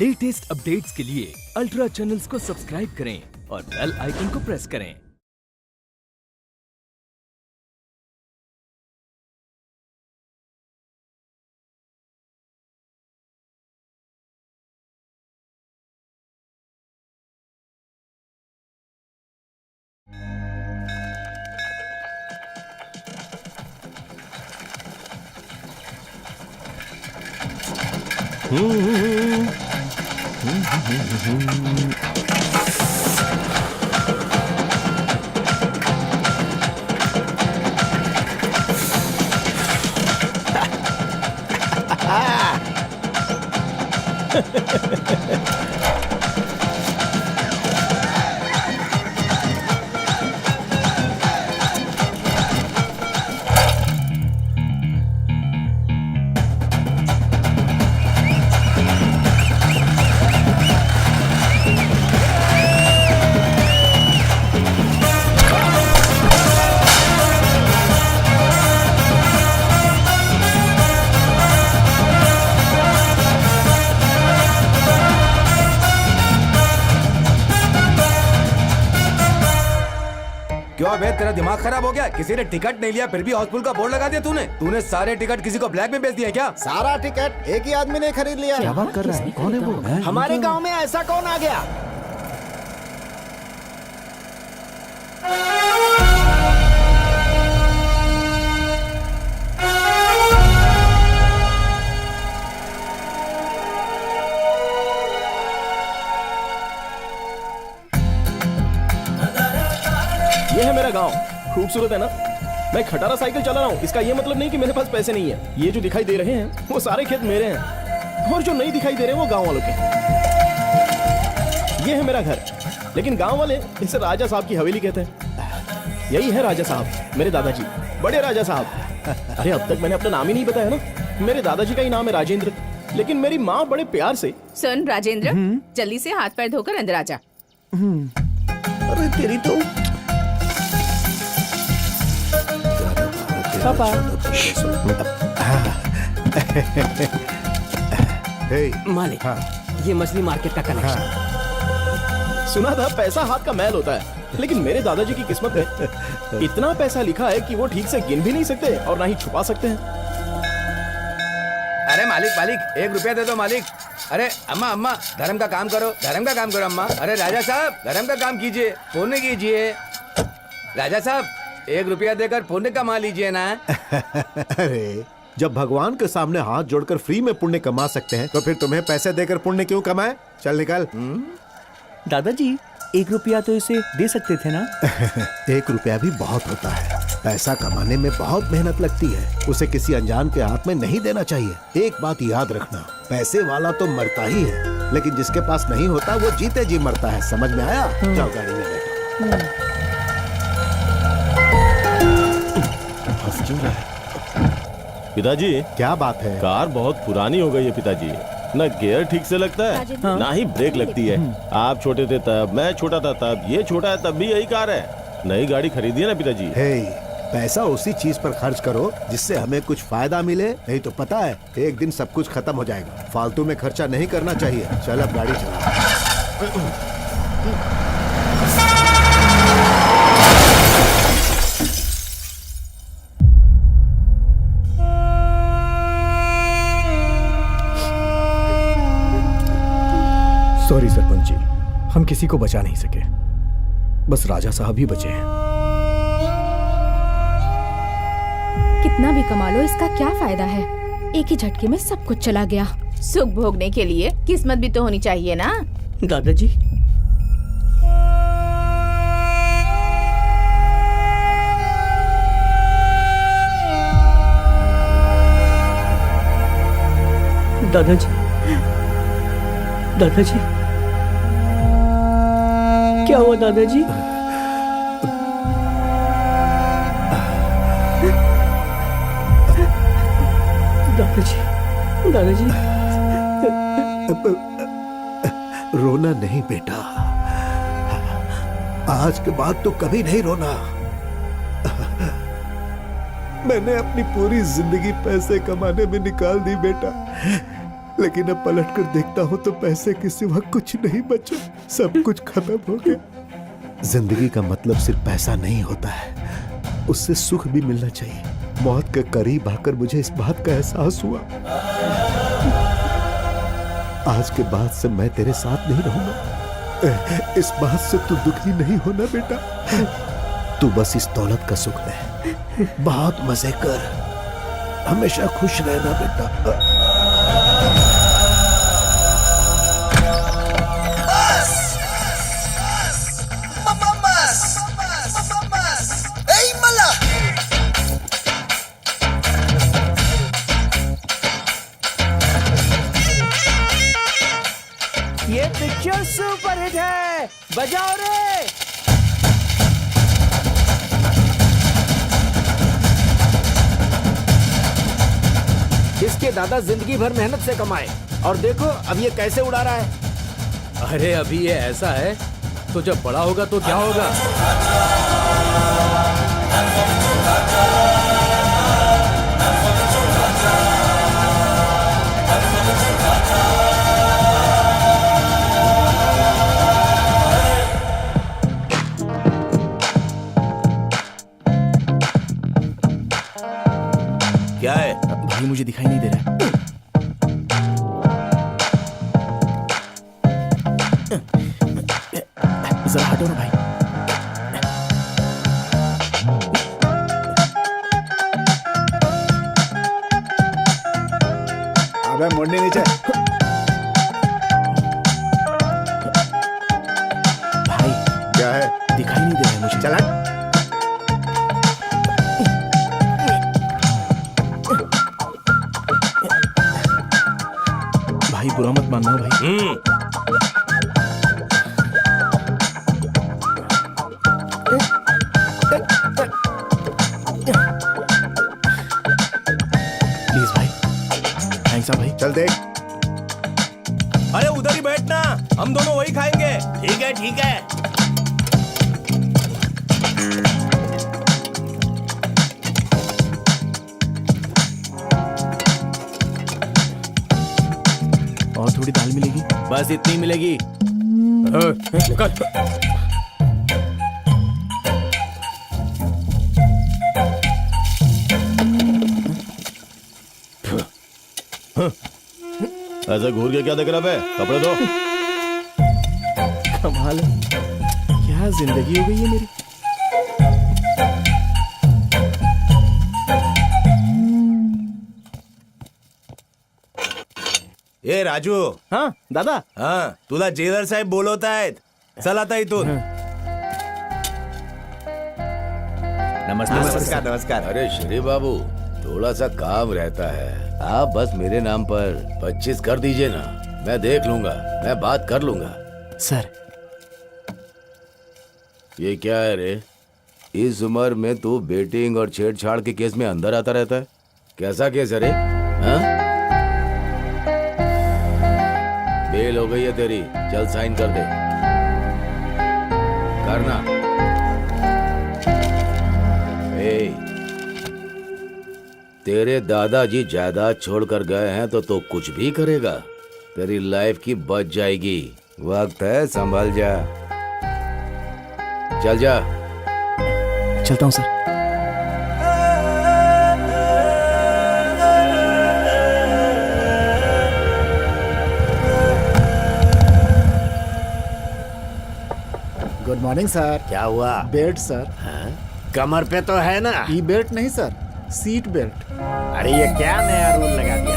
Latest updates के लिए ultra channels को सब्सक्राइब करें और बेल आइकन को प्रेस करें। क्यों बे, तेरा दिमाग खराब हो गया? किसी ने टिकट नहीं लिया फिर भी हाउसफुल का बोर्ड लगा दिया तूने सारे टिकट किसी को ब्लैक में बेच दिए क्या? सारा टिकट एक ही आदमी ने खरीद लिया। क्या बात कर रहा है? कौन है वो? हमारे गांव में ऐसा कौन आ गया? ये है मेरा गांव। खूबसूरत है ना? मैं खटारा साइकिल चला रहा हूँ, इसका ये मतलब नहीं कि मेरे पास पैसे नहीं है। ये जो दिखाई दे रहे हैं वो सारे खेत मेरे हैं और जो नहीं दिखाई दे रहे हैं वो गांव वालों के। ये है मेरा घर, लेकिन गांव वाले इसे राजा साहब की हवेली कहते हैं। यही है राजा साहब, मेरे दादाजी, बड़े राजा साहब। अरे अब तक मैंने अपना नाम ही नहीं बताया ना। मेरे दादाजी का ही नाम है राजेंद्र, लेकिन मेरी माँ बड़े प्यार से। सुन राजेंद्र, जल्दी से हाथ पैर धोकर अंदर आ जा। अरे तेरी तो पापा। मालिक, ये मछली मार्केट का कनेक्शन। सुना था पैसा हाथ का मैल होता है, लेकिन मेरे दादाजी की किस्मत में इतना पैसा लिखा है कि वो ठीक से गिन भी नहीं सकते और ना ही छुपा सकते हैं। अरे मालिक 1 रुपया दे दो मालिक। अरे अम्मा धर्म का काम करो अम्मा। अरे राजा साहब धर्म का काम कीजिए, पुण्य कीजिए। राजा साहब 1 रुपया देकर पुण्य कमा लीजिए ना। अरे जब भगवान के सामने हाथ जोड़कर फ्री में पुण्य कमा सकते हैं तो फिर तुम्हें पैसे देकर पुण्य क्यों कमाए? चल निकल। दादाजी 1 रुपया तो इसे दे सकते थे ना? 1 रुपया भी बहुत होता है। पैसा कमाने में बहुत मेहनत लगती है, उसे किसी अनजान के हाथ में नहीं देना चाहिए। एक बात याद रखना, पैसे वाला तो मरता ही है, लेकिन जिसके पास नहीं होता वो जीते जी मरता है। समझ में आया? जाओ गाड़ी में बैठो। पिताजी क्या बात है? कार बहुत पुरानी हो गई है पिताजी। न गियर ठीक से लगता है, ना ही ब्रेक लगती है। आप छोटे थे तब, मैं छोटा था तब, ये छोटा है तब भी यही कार है। नई गाड़ी खरीदी है ना पिताजी। हे, पैसा उसी चीज पर खर्च करो जिससे हमें कुछ फायदा मिले, नहीं तो पता है एक दिन सब कुछ खत्म हो जाएगा। फालतू में खर्चा नहीं करना चाहिए। चल अब गाड़ी चला। सॉरी सरपंच जी, हम किसी को बचा नहीं सके, बस राजा साहब ही बचे हैं। कितना भी कमा लो इसका क्या फायदा है? एक ही झटके में सब कुछ चला गया। सुख भोगने के लिए किस्मत भी तो होनी चाहिए ना। दादाजी दादाजी क्या हुआ दादाजी? दादाजी रोना नहीं बेटा, आज के बाद तो कभी नहीं रोना। मैंने अपनी पूरी जिंदगी पैसे कमाने में निकाल दी बेटा, लेकिन अब पलट कर देखता हूँ तो पैसे के सिवा कुछ नहीं बचा, सब कुछ खत्म हो गया। जिंदगी का मतलब सिर्फ पैसा नहीं होता है, उससे सुख भी मिलना चाहिए। मौत के करीब आकर मुझे इस बात का एहसास हुआ। आज के बाद से मैं तेरे साथ नहीं रहूंगा। इस बात से तू दुखी नहीं होना बेटा। तू बस इस दौलत का सुख ले, बहुत मजे कर, हमेशा खुश रहना बेटा। ये पिक्चर सुपर हिट है, बजाओ रे। इसके दादा जिंदगी भर मेहनत से कमाए और देखो अब ये कैसे उड़ा रहा है। अरे अभी ये ऐसा है तो जब बड़ा होगा तो क्या होगा? क्या है भाई? मुझे दिखाई नहीं दे रहा है। जरा हटो ना भाई। अबे मुड़ने नीचे। भाई क्या है? दिखाई नहीं दे रहा है मुझे। चला। भाई बुरा मत मानना भाई। प्लीज भाई, थैंक्स भाई। चल देख। अरे उधर ही बैठना, हम दोनों वही खाएंगे। ठीक है ठीक है। और थोड़ी दाल मिलेगी? बस इतनी मिलेगी। ऐसा घूर के क्या देख रहा है? कपड़े दो। कमाल है, क्या जिंदगी हो गई है मेरी। ए राजू. हाँ दादा. हाँ तुला जेलर साहेब बोलवत आहेत, चल आता इथून. नमस्कार नमस्कार। अरे श्री बाबू, थोड़ा सा काम रहता है, आप बस मेरे नाम पर 25 कर दीजिए ना, मैं देख लूंगा, मैं बात कर लूंगा। सर ये क्या है रे? इस उम्र में तू बेटिंग और छेड़छाड़ के केस में अंदर आता रहता है? कैसा केस है रे? हाँ? बेल हो गई है तेरी, चल साइन कर दे। करना। तेरे दादाजी जायदाद छोड़कर गए हैं तो कुछ भी करेगा, तेरी लाइफ की बच जाएगी। वक्त है, संभल जा। चल जा। चलता हूँ सर। Good morning sir. क्या हुआ? Belt sir. कमर पे तो है ना? ई बेल्ट नहीं सर, सीट बेल्ट। अरे ये क्या नया रूल लगा दिया?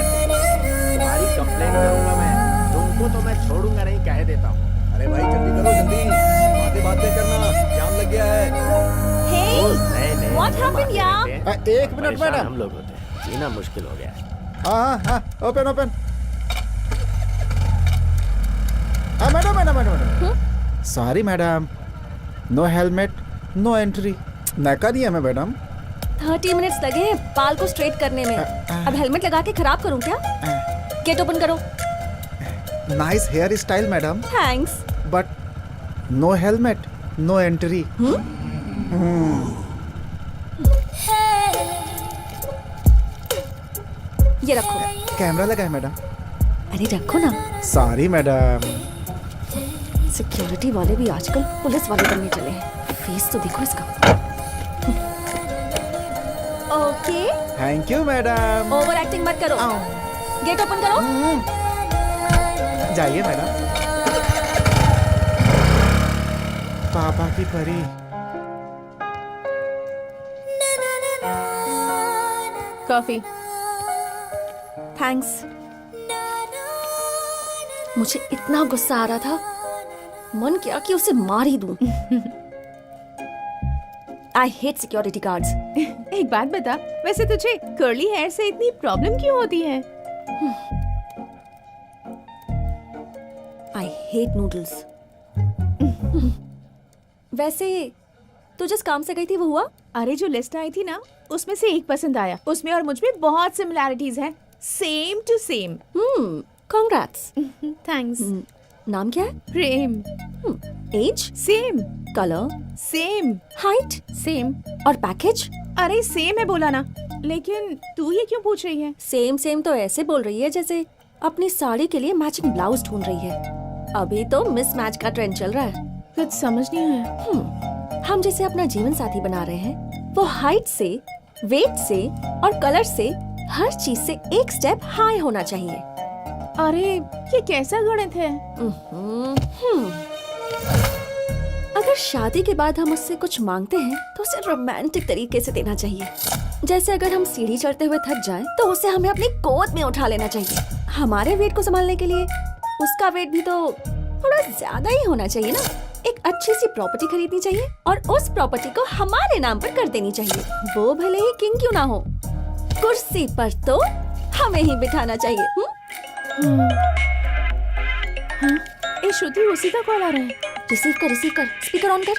तुम्हारी कंप्लेन करूंगा मैं, तुमको तो मैं छोड़ूंगा नहीं, कह देता हूँ। अरे भाई जल्दी करो, जल्दी बातें करना, जाम लग गया है। What happened, यार? एक मिनट मैडम। हम लोग होते हैं, जीना मुश्किल हो गया है। हाँ, open open. Madam. Sorry madam, no helmet, no entry. नका दिया मैं मैडम। 30 मिनट्स लगे हैं बाल को स्ट्रेट करने में, अब हेलमेट लगा के खराब करूं क्या? गेट ओपन करो। Nice hair style madam, thanks, but no helmet, no entry. ये रखो। कैमरा लगा है मैडम। अरे रखो ना। Sorry madam. सिक्योरिटी वाले भी आजकल पुलिस वाले बनने चले हैं। फेस तो देखो इसका। Okay. Thank you madam. Over acting मत करो। गेट ओपन करो। जाइए मैडम। पापा की परी। कॉफी। थैंक्स। मुझे इतना गुस्सा आ रहा था, मन किया कि उसे मार ही दूं। I hate security guards. एक बात बता, वैसे तुझे कर्ली हेयर से इतनी प्रॉब्लम क्यों होती है? I hate noodles. वैसे तू जिस काम से गई थी वो हुआ? अरे जो लिस्ट आई थी ना, उसमें से एक पसंद आया। उसमें और मुझ में बहुत सिमिलैरिटीज हैं, same to same. Congrats. Thanks. नाम क्या है? Prem. Age? Same. Colour? Same. Height? Same. और पैकेज? अरे सेम है बोला ना। लेकिन तू ये क्यों पूछ रही है? सेम सेम तो ऐसे बोल रही है जैसे अपनी साड़ी के लिए मैचिंग ब्लाउज ढूंढ रही है। अभी तो मिसमैच का ट्रेंड चल रहा है। कुछ समझ नहीं आया। हम जिसे अपना जीवन साथी बना रहे हैं, वो हाइट से, वेट से और कलर से हर चीज से एक स्टेप हाई होना चाहिए। अरे ये कैसा गणित है? अगर शादी के बाद हम उससे कुछ मांगते हैं तो उसे रोमांटिक तरीके से देना चाहिए। जैसे अगर हम सीढ़ी चढ़ते हुए थक जाएं, तो उसे हमें अपनी गोद में उठा लेना चाहिए। हमारे वेट को संभालने के लिए उसका वेट भी तो थोड़ा ज्यादा ही होना चाहिए ना। एक अच्छी सी प्रॉपर्टी खरीदनी चाहिए और उस प्रॉपर्टी को हमारे नाम पर कर देनी चाहिए। वो भले ही किंग क्यों ना हो, कुर्सी पर तो हमें ही बिठाना चाहिए। हाँ? ए श्रुति, उसी का कॉल आ रहा है। रिसीव कर, स्पीकर ऑन कर।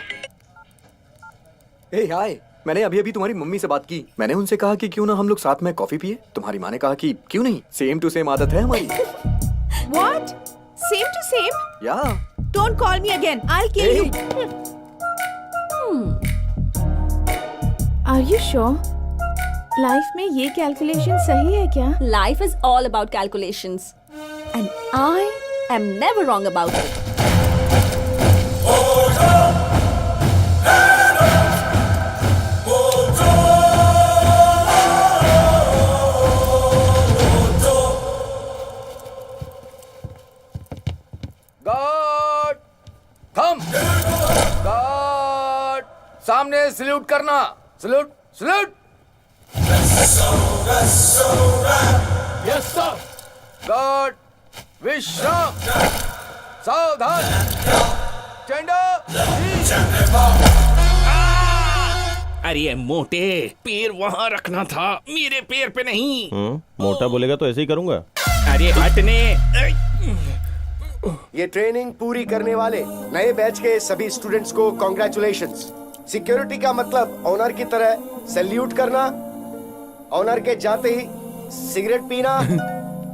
ए हाय, मैंने अभी अभी तुम्हारी मम्मी से बात की। मैंने उनसे कहा कि क्यों ना हम लोग साथ में कॉफी पिए। तुम्हारी माँ ने कहा कि क्यों नहीं, सेम टू सेम आदत है हमारी। What? Same to same? या Don't call me again. I'll kill you. Are you sure? Life में ये कैलकुलेशन सही है क्या? Life is all about calculations, and I am never wrong about it. Guard, थम। गार्ड, सामने सल्यूट करना। Salute, salute. Yes sir. Guard, विश्राम। सावधान। झंडा। अरे मोटे, पैर वहाँ रखना था, मेरे पैर पे नहीं। मोटा बोलेगा तो ऐसे ही करूंगा। अरे हटने। ये ट्रेनिंग पूरी करने वाले नए बैच के सभी स्टूडेंट्स को कॉन्ग्रेचुलेशंस। सिक्योरिटी का मतलब ऑनर की तरह सैल्यूट करना, ऑनर के जाते ही सिगरेट पीना,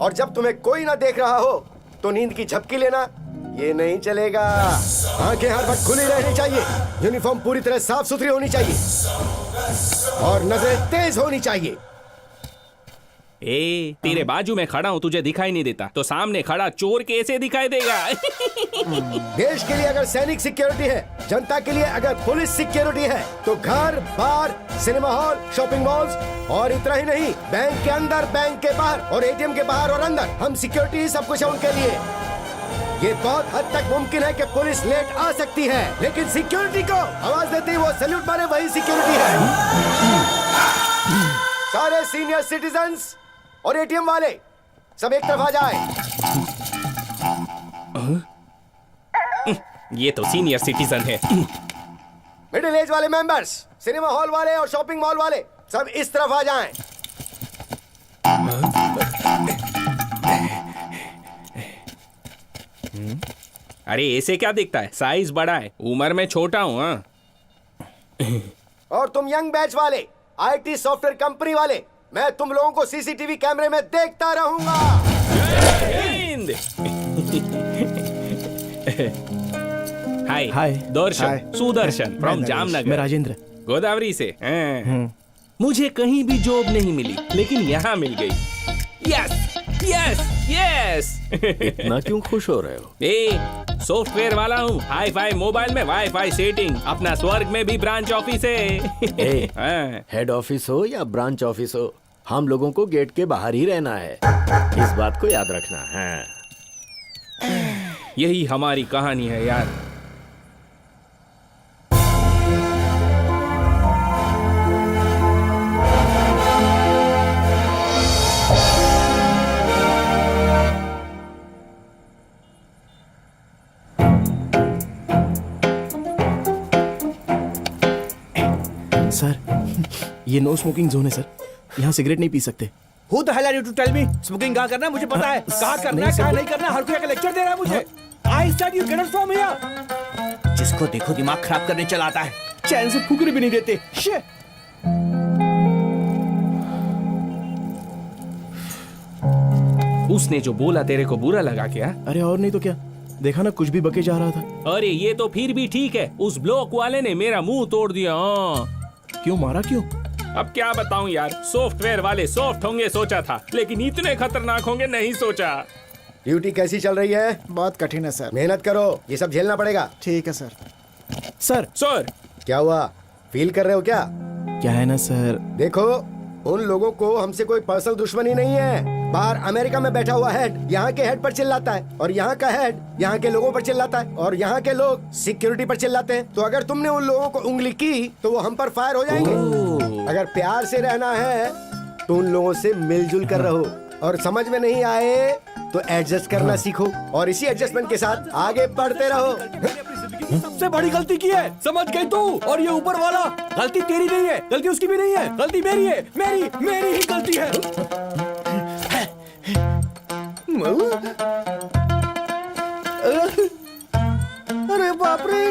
और जब तुम्हें कोई ना देख रहा हो तो नींद की झपकी लेना, ये नहीं चलेगा। आंखें हर वक्त खुली रहनी चाहिए, यूनिफॉर्म पूरी तरह साफ सुथरी होनी चाहिए और नजरें तेज होनी चाहिए। ए, तेरे बाजू में खड़ा हूँ, तुझे दिखाई नहीं देता, तो सामने खड़ा चोर कैसे दिखाई देगा? देश के लिए अगर सैनिक सिक्योरिटी है, जनता के लिए अगर पुलिस सिक्योरिटी है, तो घर, बार, सिनेमा हॉल, शॉपिंग मॉल्स और इतना ही नहीं, बैंक के अंदर, बैंक के बाहर और एटीएम के बाहर और अंदर, हम सिक्योरिटी ही सब कुछ है उनके लिए। ये बहुत हद तक मुमकिन है कि पुलिस लेट आ सकती है, लेकिन सिक्योरिटी को आवाज देती वो सैल्यूट मारे, वही सिक्योरिटी है। सारे सीनियर सिटीजन्स और एटीएम वाले सब एक तरफ आ जाए। ये तो सीनियर सिटीजन है। मिडिल एज वाले मेंबर्स, सिनेमा हॉल वाले और शॉपिंग मॉल वाले सब इस तरफ आ जाएं। अरे ऐसे क्या दिखता है, साइज बड़ा है, उम्र में छोटा हूँ। हाँ, और तुम यंग बैच वाले, आईटी सॉफ्टवेयर कंपनी वाले, मैं तुम लोगों को सीसीटीवी कैमरे में देखता रहूंगा। हाय हाय। दर्शन, सुदर्शन फ्रॉम जामनगर। मैं राजेंद्र, गोदावरी से। मुझे कहीं भी जॉब नहीं मिली, लेकिन यहाँ मिल गई। Yes, yes yes. इतना क्यों खुश हो रहे हो? सॉफ्टवेयर वाला हूँ, हाई फाई मोबाइल में वाईफाई सेटिंग, अपना स्वर्ग में भी ब्रांच ऑफिस है। हेड ऑफिस हो या ब्रांच ऑफिस हो, हम लोगों को गेट के बाहर ही रहना है, इस बात को याद रखना है। यही हमारी कहानी है यार। सर, ये नो स्मोकिंग जोन है सर, यहाँ सिगरेट नहीं पी सकते। Who the hell are you to tell me? Smoking कहाँ करना है मुझे पता है, कहाँ करना है कहाँ नहीं करना है, हर कोई आके लेक्चर दे रहा है मुझे। I said you get it from here। जिसको देखो दिमाग खराब करने चला आता है, चैन से फुकरी भी नहीं देते। Shit। उसने जो बोला तेरे को बुरा लगा क्या? अरे और नहीं तो क्या, देखा ना कुछ भी बके जा रहा था। अरे ये तो फिर भी ठीक है, उस ब्लॉक वाले ने मेरा मुंह तोड़ दिया। क्यों मारा क्यों? अब क्या बताऊं यार, सॉफ्टवेयर वाले सॉफ्ट होंगे सोचा था, लेकिन इतने खतरनाक होंगे नहीं सोचा। ड्यूटी कैसी चल रही है? बहुत कठिन है सर। मेहनत करो, ये सब झेलना पड़ेगा। ठीक है सर। सर क्या हुआ, फील कर रहे हो क्या? क्या है ना सर, देखो उन लोगों को हमसे कोई पर्सनल दुश्मनी नहीं है। बाहर अमेरिका में बैठा हुआ हेड यहाँ के हेड पर चिल्लाता है, और यहाँ का हेड यहाँ के लोगों पर चिल्लाता है, और यहाँ के लोग सिक्योरिटी पर चिल्लाते हैं। तो अगर तुमने उन लोगों को उंगली की तो वो हम पर फायर हो जाएंगे। अगर प्यार से रहना है तो उन लोगों से मिलजुल कर रहो, और समझ में नहीं आए तो एडजस्ट करना सीखो, और इसी एडजस्टमेंट के साथ आगे बढ़ते रहो। सबसे बड़ी गलती की है, समझ गई तू? और ये ऊपर वाला, गलती तेरी नहीं है, गलती उसकी भी नहीं है, गलती मेरी है, मेरी ही गलती है। अरे बाप रे,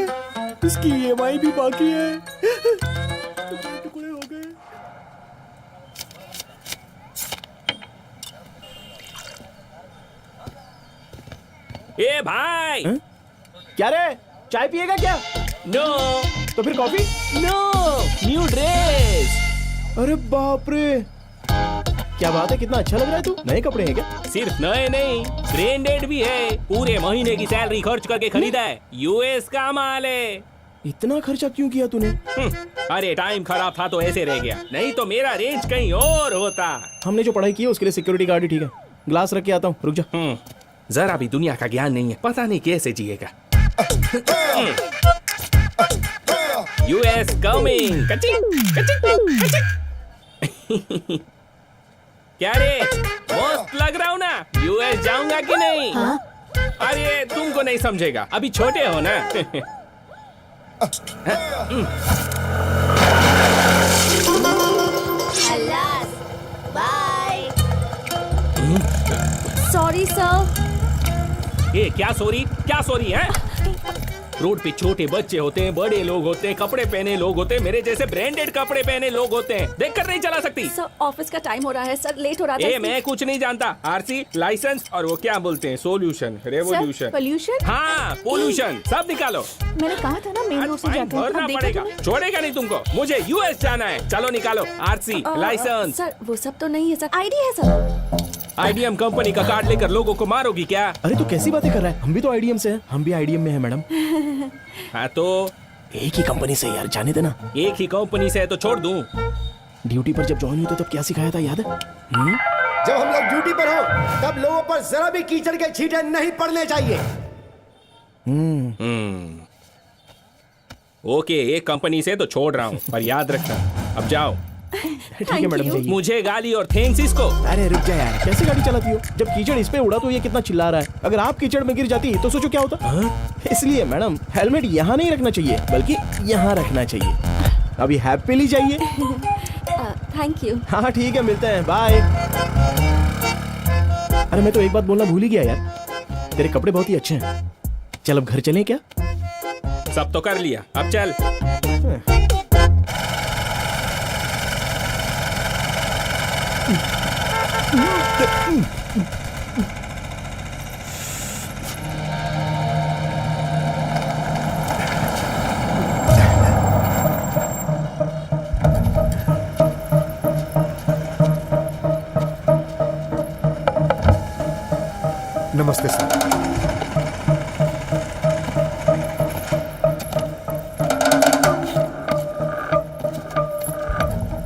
इसकी EMI भी बाकी है। टुकड़े हो गए। ए भाई, क्या रे, चाय पिएगा क्या? नो। तो फिर कॉफी? No, new dress. अरे बाप रे, क्या बात है, कितना अच्छा लग रहा है तू। नए कपड़े हैं क्या? सिर्फ नए नहीं, ब्रांडेड भी है, पूरे महीने की सैलरी खर्च करके खरीदा है, US का माल है। इतना खर्चा क्यों किया तूने? अरे टाइम खराब था तो ऐसे रह गया, नहीं तो मेरा रेंज कहीं और होता। हमने जो पढ़ाई की है उसके लिए सिक्योरिटी गार्ड ही ठीक है। ग्लास रख के आता हूँ, रुक जा। जरा भी दुनिया का ज्ञान नहीं है, पता नहीं कैसे जिएगा। US coming. क्या रे, मस्त लग रहा हूँ ना? US जाऊंगा कि नहीं? हाँ? अरे तुमको नहीं समझेगा, अभी छोटे हो ना। बाय। Sorry sir. ये क्या सॉरी है? रोड पे छोटे बच्चे होते हैं, बड़े लोग होते हैं, कपड़े पहने लोग होते हैं, मेरे जैसे ब्रांडेड कपड़े पहने लोग होते हैं, देखकर नहीं चला सकती? सर ऑफिस का टाइम हो रहा है सर, लेट हो रहा था। मैं कुछ नहीं जानता। RC, लाइसेंस और वो क्या बोलते हैं, सोल्यूशन, रेवोल्यूशन, पोल्यूशन। हाँ पोल्यूशन, सब निकालो। मैंने कहा था ना मेन रोड से जाते हैं। भरना अब देखा पड़ेगा, तुमने? छोड़ेगा नहीं तुमको। मुझे US जाना है, चलो निकालो RC, लाइसेंस। सर वो सब तो नहीं है सर, ID है सर। IDM कंपनी का कार्ड लेकर लोगों को मारोगी क्या? अरे तू कैसी बातें कर रहा है, हम भी तो IDM से हैं। हम भी IDM में हैं मैडम। हाँ तो एक ही कंपनी से यार, जाने देना। एक ही कंपनी से है तो छोड़ दूं। ड्यूटी पर जब ज्वाइन हुए थे तब क्या सिखाया था, याद है? जब हम लोग ड्यूटी पर हो तब लोगों पर जरा भी कीचड़ के छींटे नहीं पड़ने चाहिए। ओके, एक कंपनी से तो छोड़ रहा हूँ, पर याद रखना। अब जाओ। ठीक है मैडम, जाइए। मुझे गाली और थैंक्स इसको। अरे रुक जा यार, कैसे गाड़ी चलाती हो? जब कीचड़ इस पे उड़ा तो ये कितना चिल्ला रहा है। अगर आप कीचड़ में गिर जाती तो सोचो क्या होता। इसलिए मैडम, हेलमेट यहाँ नहीं रखना चाहिए बल्कि यहाँ रखना चाहिए। अभी हैप्पीली जाइए। Thank you. हाँ ठीक है, मिलते हैं, बाय। अरे मैं तो एक बात बोलना भूल ही गया यार, तेरे कपड़े बहुत ही अच्छे हैं। चल अब घर चलें क्या? सब तो कर लिया, अब चल। नमस्ते सर।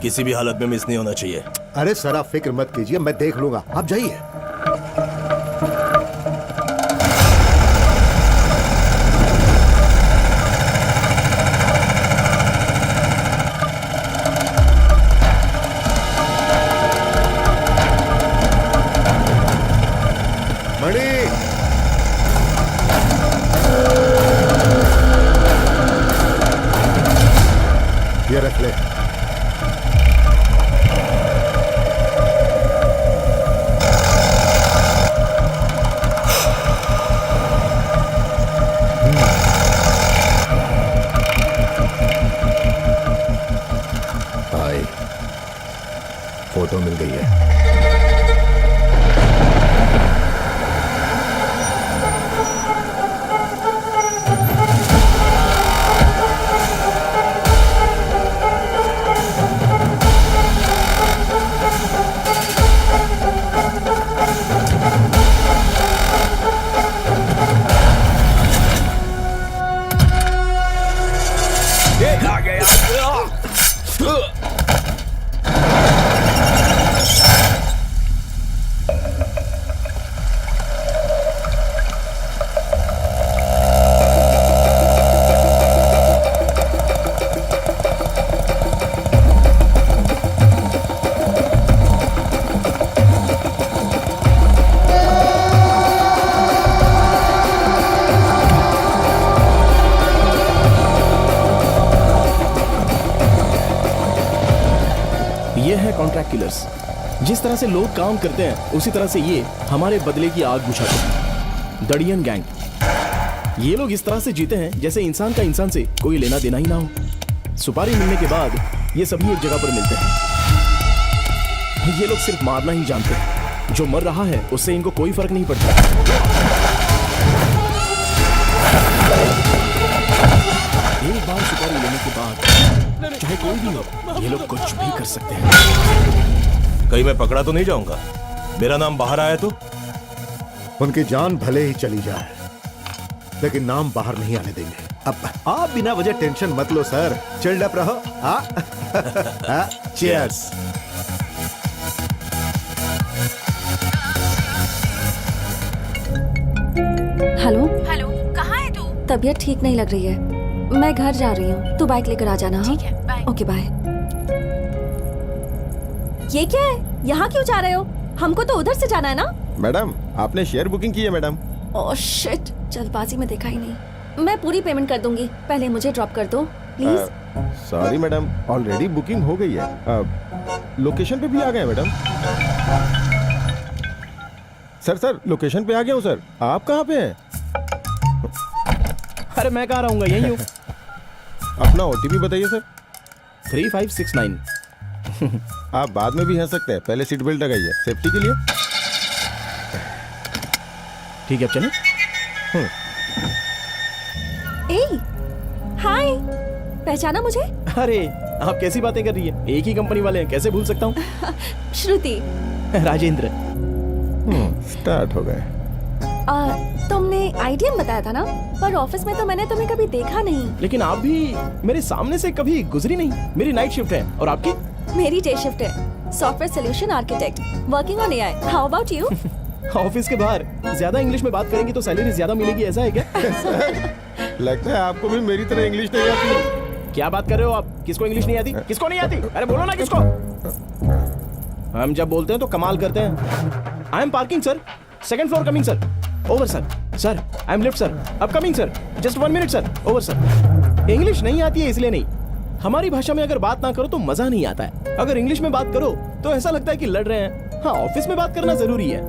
किसी भी हालत में मिस नहीं होना चाहिए। अरे सर आप फिक्र मत कीजिए, मैं देख लूंगा, आप जाइए। मणि, ये रख ले। भाई, फोटो मिल गई है। ये है कॉन्ट्रैक्ट किलर्स। जिस तरह से लोग काम करते हैं उसी तरह से ये हमारे बदले की आग बुझाते हैं। दड़ियन गैंग। ये लोग इस तरह से जीते हैं जैसे इंसान का इंसान से कोई लेना देना ही ना हो। सुपारी मिलने के बाद ये सभी एक जगह पर मिलते हैं। ये लोग सिर्फ मारना ही जानते हैं। जो मर रहा है उससे इनको कोई फर्क नहीं पड़ता। एक बार सुपारी लेने के बाद चाहे कोई भी हो, ये लोग कुछ भी कर सकते हैं। कहीं मैं पकड़ा तो नहीं जाऊंगा? मेरा नाम बाहर आया तो? उनकी जान भले ही चली जाए, लेकिन नाम बाहर नहीं आने देंगे। अब आप बिना वजह टेंशन मत लो सर, चिल्ड अप रहो। चीयर्स। हेलो, कहाँ है तू? तबीयत ठीक नहीं लग रही है, मैं घर जा रही हूँ, तू बाइक लेकर आ जाना। हाँ? ठीक है, बाय। Okay bye. ये क्या है, यहाँ क्यों जा रहे हो? हमको तो उधर से जाना है ना। मैडम, आपने शेयर बुकिंग की है मैडम? ओह शिट, जल्दबाजी में देखा ही नहीं। मैं पूरी पेमेंट कर दूंगी, पहले मुझे ड्रॉप कर दो please. Sorry madam, already booking हो गई है। लोकेशन पे भी आ गए मैडम। सर लोकेशन पे आ गया हूँ सर। आप कहाँ पे हैं? अरे मैं कहाँ रहूंगा, यहीं हूँ। अपना OTP बताइए सर। 3569। आप बाद में भी हंस सकते हैं, पहले सीट बेल्ट लगाइए सेफ्टी के लिए। ठीक है, अब चलें। ए, हाय, पहचाना मुझे? अरे आप कैसी बातें कर रही है, एक ही कंपनी वाले हैं, कैसे भूल सकता हूँ। श्रुति। राजेंद्र। स्टार्ट हो गए। तुमने IDM बताया था ना, पर ऑफिस में तो मैंने तुम्हें कभी देखा नहीं। लेकिन आप भी मेरे सामने से कभी गुजरी नहीं। मेरी नाइट शिफ्ट है और आपकी? मेरी डे शिफ्ट है, software solution architect, working on AI। How about you? Office के बाहर ज्यादा इंग्लिश में बात करेंगी तो सैलरी ज्यादा मिलेगी, ऐसा है क्या? लगता है आपको भी मेरी तरह इंग्लिश नहीं आती। क्या बात कर रहे हो आप? किसको इंग्लिश नहीं आती? किसको नहीं आती? अरे बोलो ना किसको। हम जब बोलते हैं तो कमाल करते हैं। I am parking sir, second floor coming sir. Over sir. Sir I am lift sir, अब coming sir, just 1 minute sir. Over sir. English नहीं आती है इसलिए नहीं, हमारी भाषा में अगर बात ना करो तो मजा नहीं आता है। अगर इंग्लिश में बात करो तो ऐसा लगता है कि लड़ रहे हैं। हाँ, ऑफिस में बात करना जरूरी है।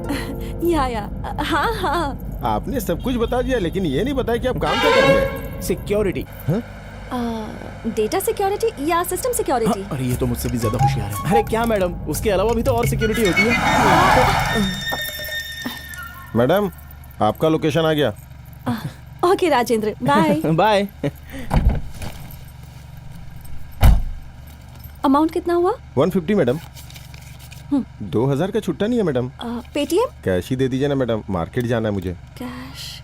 या हाँ। आपने सब कुछ बता दिया, लेकिन ये नहीं बताया कि आप काम क्या कर रहे हैं। सिक्योरिटी। डेटा सिक्योरिटी या सिस्टम सिक्योरिटी? अरे ये तो मुझसे भी ज्यादा होशियार है। अरे क्या मैडम, उसके अलावा भी तो और सिक्योरिटी होती है। मैडम, आपका लोकेशन आ गया। Okay Rajendra, bye. Bye. Amount कितना हुआ? 150 मैडम। 2000 का छुट्टा नहीं है मैडम। पेटीएम? कैश ही दे दीजिए ना मैडम, मार्केट जाना है मुझे। Cash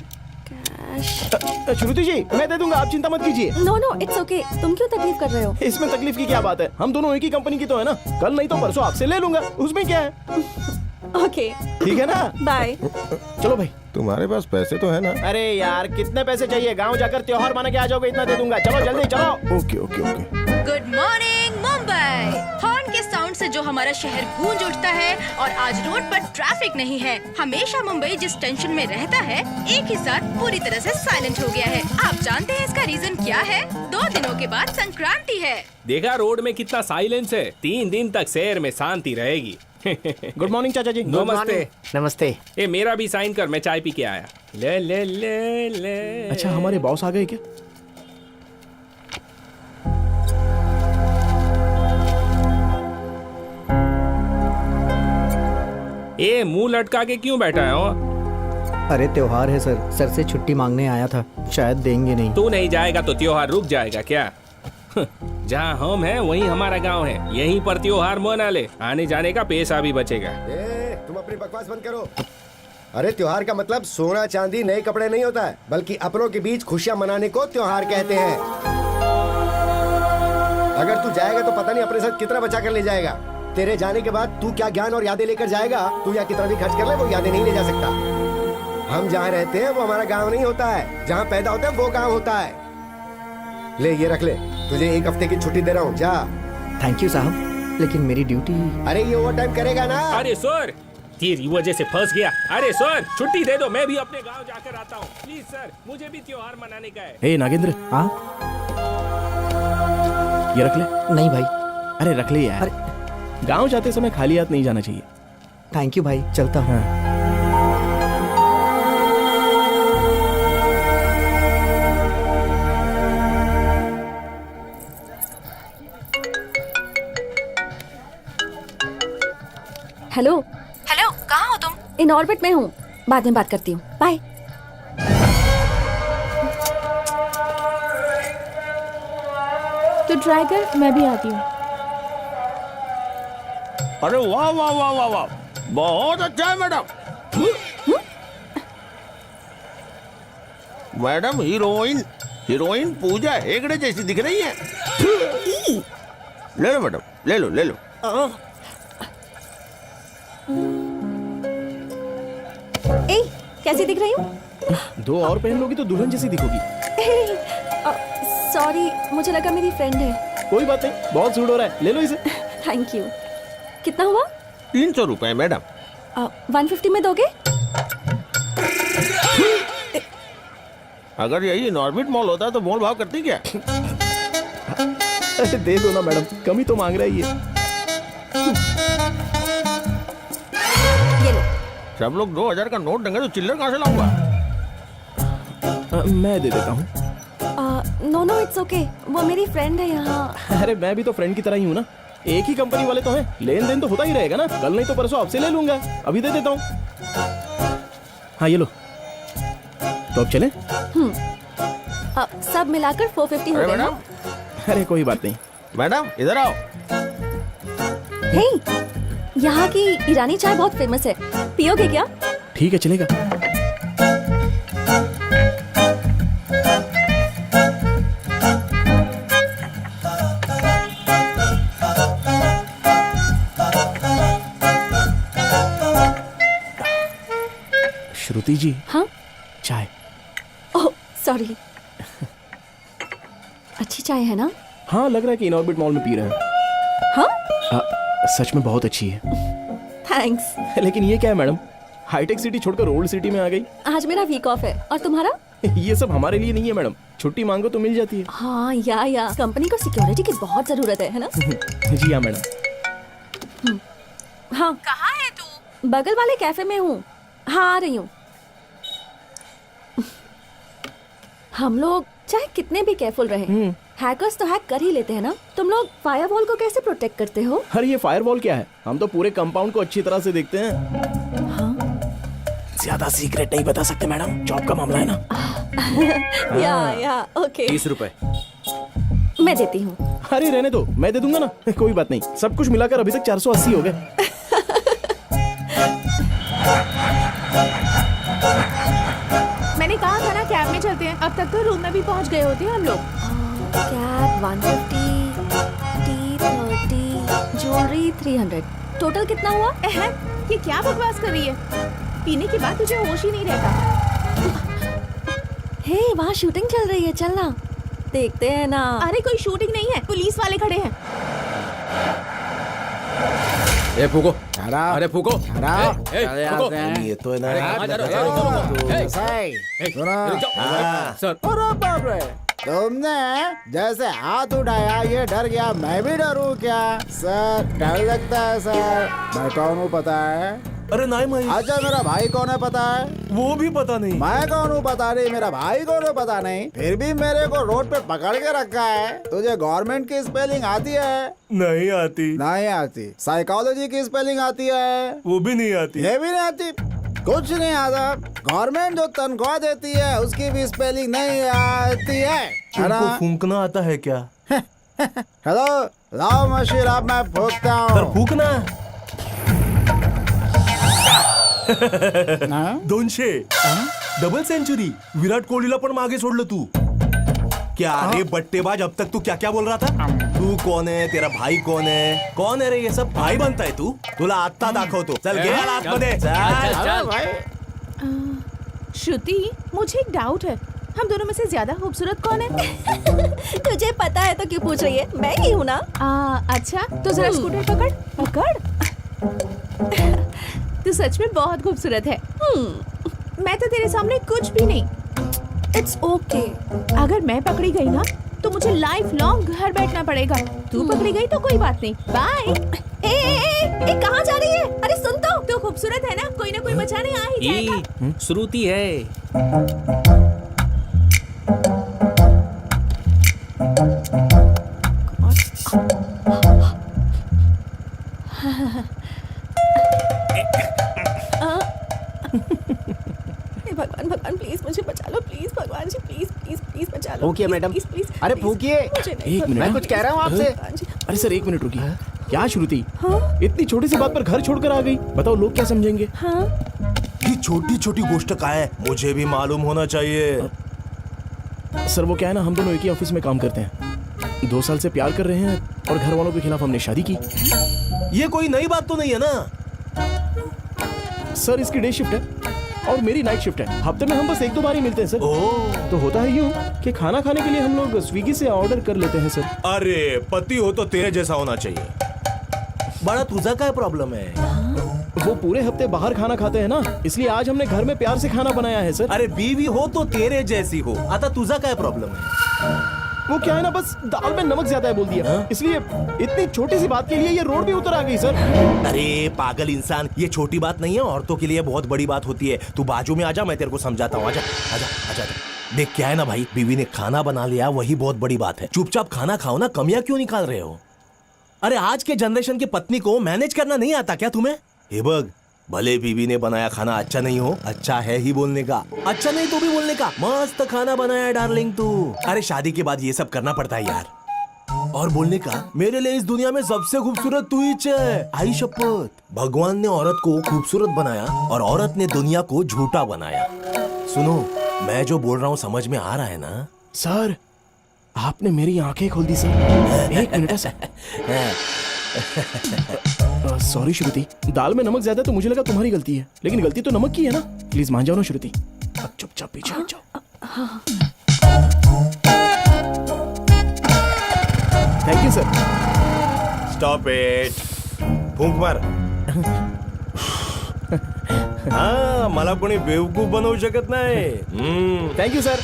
cash. श्रुति जी मैं दे दूंगा, आप चिंता मत कीजिए। नो नो इट्स ओके, तुम क्यों तकलीफ कर रहे हो? इसमें तकलीफ की क्या बात है, हम दोनों एक ही कंपनी की तो है ना। कल नहीं तो परसों आपसे ले लूंगा, उसमें क्या है। ओके ठीक है ना, बाय। चलो भाई। तुम्हारे पास पैसे तो है ना? अरे यार कितने पैसे चाहिए, गांव जाकर त्योहार मना के आ जाओगे, इतना दे दूंगा। चलो जल्दी चलो। Okay okay okay. Good morning Mumbai. Horn के साउंड से जो हमारा शहर गूंज उठता है और आज रोड पर ट्रैफिक नहीं है। हमेशा मुंबई जिस टेंशन में रहता है एक ही साथ पूरी तरह से साइलेंट हो गया है। आप जानते हैं इसका रीजन क्या है? 2 दिनों के बाद संक्रांति है। देखा रोड में कितना साइलेंस है। 3 दिन तक शहर में शांति रहेगी। गुड मॉर्निंग चाचा जी। नमस्ते। नमस्ते। ये मेरा भी साइन कर, मैं चाय पी के आया। ले ले ले ले। अच्छा हमारे बॉस आ गए क्या? ये मुंह लटका के क्यों बैठा है? अरे त्योहार है सर, सर से छुट्टी मांगने आया था, शायद देंगे नहीं। तू नहीं जाएगा तो त्योहार रुक जाएगा क्या? जहाँ हम हैं वहीं हमारा गांव है, यहीं पर त्योहार मना ले, आने जाने का पैसा भी बचेगा। तुम अपनी बकवास बंद करो। अरे त्योहार का मतलब सोना चांदी नए कपड़े नहीं होता है, बल्कि अपनों के बीच खुशियां मनाने को त्योहार कहते हैं। अगर तू जाएगा तो पता नहीं अपने साथ कितना बचा कर ले जाएगा। तेरे जाने के बाद तू क्या ज्ञान और यादें लेकर जाएगा? तू या कितना भी खर्च कर ले, वो यादें नहीं ले जा सकता। हम जहाँ रहते हैं वो हमारा गाँव नहीं होता है, जहाँ पैदा होते हैं वो गाँव होता है। ले ये रख ले, तुझे 1 हफ्ते की छुट्टी दे रहा हूँ, जा। थैंक यू साहब, लेकिन मेरी ड्यूटी। अरे ये ओवर टाइम करेगा ना? अरे सर तेरी वजह से फंस गया। अरे सर छुट्टी दे दो, मैं भी अपने गांव जाकर आता हूँ। प्लीज सर, मुझे भी त्योहार मनाने का है। हे नागेंद्र। हाँ ये रख ले। नहीं भाई। अरे रख ले यार, गांव जाते समय खाली हाथ नहीं जाना चाहिए। थैंक यू भाई, चलता हूँ। हेलो हेलो, कहाँ हो तुम? इन ऑर्बिट में हूँ, बाद में बात करती हूँ, बाय। तो ट्राई कर, मैं भी आती हूँ। अरे वाह वाह वाह वाह वाह, बहुत अच्छा है madam. Madam heroine Pooja Hegde जैसी दिख रही है। ले लो मैडम, ले लो ले लो। ए, कैसी दिख रही हूँ? 2 और पहन लोगी तो दुल्हन जैसी दिखोगी। सॉरी, मुझे लगा मेरी फ्रेंड है। कोई बात नहीं, बहुत सूट हो रहा है, ले लो इसे। Thank you. कितना हुआ? 300 रुपए मैडम। 150 में दोगे? अगर यही इनऑर्बिट मॉल होता तो मोल भाव करती क्या? अरे दे दो ना मैडम, कम ही तो मांग रही है। ये लो। सब लोग 2000 का नोट देंगे तो चिल्लर कहाँ से लाऊंगा? मैं दे देता हूँ। नो नो इट्स ओके, वो मेरी फ्रेंड है यहाँ। अरे मैं भी तो फ्रेंड की तरह ही हूँ ना, एक ही कंपनी वाले तो हैं, लेन देन तो होता ही रहेगा ना। कल नहीं तो परसों आपसे ले लूंगा, अभी दे देता हूँ। हाँ ये लो, तो अब चले? सब मिलाकर 450 हो गए ना? अरे कोई बात नहीं। मैडम इधर आओ। हे, यहाँ की ईरानी चाय बहुत फेमस है, पियोगे क्या? ठीक है चलेगा। श्रुति जी। हाँ चाय। Oh sorry. अच्छी चाय है ना? हाँ लग रहा है कि इनऑर्बिट मॉल में पी रहे हैं। हाँ? सच में बहुत अच्छी है। थैंक्स। लेकिन ये क्या है मैडम, हाईटेक सिटी छोड़कर ओल्ड सिटी में आ गई। आज मेरा वीक ऑफ है, और तुम्हारा? ये सब हमारे लिए नहीं है मैडम, छुट्टी मांगो तो मिल जाती है। हाँ या कंपनी को सिक्योरिटी की बहुत जरूरत है ना? जी हाँ मैडम। हाँ कहाँ है तू? बगल वाले कैफे में हूँ, हाँ आ रही हूँ। हम लोग चाहे कितने भी केयरफुल रहे, हैकर्स तो हैक कर ही लेते हैं ना। तुम लोग फायरवॉल को कैसे प्रोटेक्ट करते हो? अरे ये फायरवॉल क्या है, हम तो पूरे कंपाउंड को अच्छी तरह से देखते हैं। हाँ? ज्यादा सीक्रेट नहीं बता सकते मैडम, जॉब का मामला है ना। या ओके। 30 रुपए मैं देती हूँ। अरे रहने दो, मैं दे दूंगा ना। कोई बात नहीं, सब कुछ मिलाकर अभी तक 480 हो गए। अब तक तो रूम में भी पहुंच गए होते हम लोग। कैब 150, टी 30, ज्वेलरी 300, टोटल कितना हुआ? ये क्या बकवास कर रही है? पीने के बाद तुझे होश ही नहीं रहता। हे, वहाँ शूटिंग चल रही है, चलना देखते हैं ना। अरे कोई शूटिंग नहीं है, पुलिस वाले खड़े हैं। ए फूको, अरे फूको, फूको। ये तो है ना। सर, अरे बाप रे, तुमने जैसे हाथ उठाया ये डर गया, मैं भी डरूं क्या? सर डर लगता है सर। मैं कौन हूँ पता है? अरे नहीं भाई। अच्छा मेरा भाई कौन है पता है? वो भी पता नहीं। मैं कौन हूँ पता नहीं, मेरा भाई कौन है पता नहीं, फिर भी मेरे को रोड पे पकड़ के रखा है। तुझे गवर्नमेंट की स्पेलिंग आती है? नहीं आती। नहीं आती। साइकोलॉजी की स्पेलिंग आती है? वो भी नहीं आती। ये भी नहीं आती। कुछ नहीं आता। गवर्नमेंट जो तनख्वाह देती है उसकी भी स्पेलिंग नहीं आती है। तुमको फूंकना आता है क्या? हेलो, लाओ मशीन, अब मैं फूंकता हूँ। फूकना 200 डबल सेंचुरी. विराट कोहलीला पण मागे सोडलं तू. क्या रे बट्टेबाज, अब तक तू क्या क्या बोल रहा था? तू कौन है, तेरा भाई कौन है? कौन है रे ये सब? भाई बनताय तू? तुला आत्ता दाखवतो. चल गे आतमध्ये. श्रुति, मुझे एक डाउट है, हम दोनों में से ज्यादा खूबसूरत कौन है? तुझे पता है तो क्यों पूछ रही है? मैं ही हूँ ना। अच्छा, तो जरा स्कूटर पकड़ पकड़। तू सच में बहुत खूबसूरत है। मैं तो तेरे सामने कुछ भी नहीं। It's okay. अगर मैं पकड़ी गई ना तो मुझे लाइफ लॉन्ग घर बैठना पड़ेगा। तू पकड़ी गई तो कोई बात नहीं। बाय। ए, कहाँ जा रही है? अरे सुन तो। तू खूबसूरत है ना, कोई ना कोई बचाने आ ही जाएगा। श्रुति है। भगवान भगवान प्लीज मुझे बचा लो, प्लीज भगवान जी, प्लीज प्लीज प्लीज बचा लो। फूकिए मैडम। अरे फूकिए। एक मिनट, मैं कुछ कह रहा हूँ आपसे। अरे सर एक मिनट रुकिए। क्या श्रुति, इतनी छोटी सी बात पर घर छोड़कर आ गई? बताओ लोग क्या समझेंगे? ये छोटी छोटी गोष्ट का है, मुझे भी मालूम होना चाहिए. सर वो क्या है ना, हम दोनों एक ही ऑफिस में काम करते हैं, 2 साल से प्यार कर रहे हैं और घर वालों के खिलाफ हमने शादी की। ये कोई नई बात तो नहीं है ना? सर इसकी डे शिफ्ट है और मेरी नाइट शिफ्ट है। हफ्ते में हम बस 1-2 बार ही मिलते हैं सर। तो होता है यूं कि खाना खाने के लिए हम लोग स्विगी से ऑर्डर कर लेते हैं सर। अरे पति हो तो तेरे जैसा होना चाहिए. बड़ा तुझा काय प्रॉब्लम है? वो पूरे हफ्ते बाहर खाना खाते हैं ना, इसलिए आज हमने घर में प्यार से खाना बनाया है सर। अरे बीवी हो तो तेरे जैसी हो. आता तुझा काय प्रॉब्लम है? वो क्या है ना, बस दाल में नमक ज्यादा है बोल दिया, इसलिए इतनी छोटी सी बात के लिए ये रोड भी उतर आ गई सर। अरे पागल इंसान, ये छोटी बात नहीं है, औरतों के लिए बहुत बड़ी बात होती है. तू बाजू में आजा, मैं तेरे को समझाता हूँ. आजा आजा आजा. देख क्या है ना भाई, बीवी ने खाना बना लिया वही बहुत बड़ी बात है. चुपचाप खाना खाओ ना, कमियां क्यों निकाल रहे हो? अरे आज के जनरेशन की पत्नी को मैनेज करना नहीं आता क्या तुम्हें? हे बग, भले बीवी ने बनाया खाना अच्छा नहीं हो, अच्छा है ही बोलने का, अच्छा नहीं तो भी बोलने का. मस्त खाना बनाया डार्लिंग तू. अरे शादी के बाद ये सब करना पड़ता है यार. और बोलने का, मेरे लिए इस दुनिया में सबसे खूबसूरत तू ही है. आई शपथ, भगवान ने औरत को खूबसूरत बनाया और औरत ने दुनिया को झूठा बनाया. सुनो, मैं जो बोल रहा हूँ समझ में आ रहा है ना? सर आपने मेरी आंखें खोल दी सर. एक मिनट सर. सॉरी श्रुति, दाल में नमक ज्यादा तो मुझे लगा तुम्हारी गलती है, लेकिन गलती तो नमक की है ना. प्लीज मान जाओ ना श्रुति. अब चुपचाप पीछे हट जाओ. Thank you sir. Stop it. फूंक मार. हा, मला कोणी बेवकूफ बनवू शकत नाही. Thank you sir.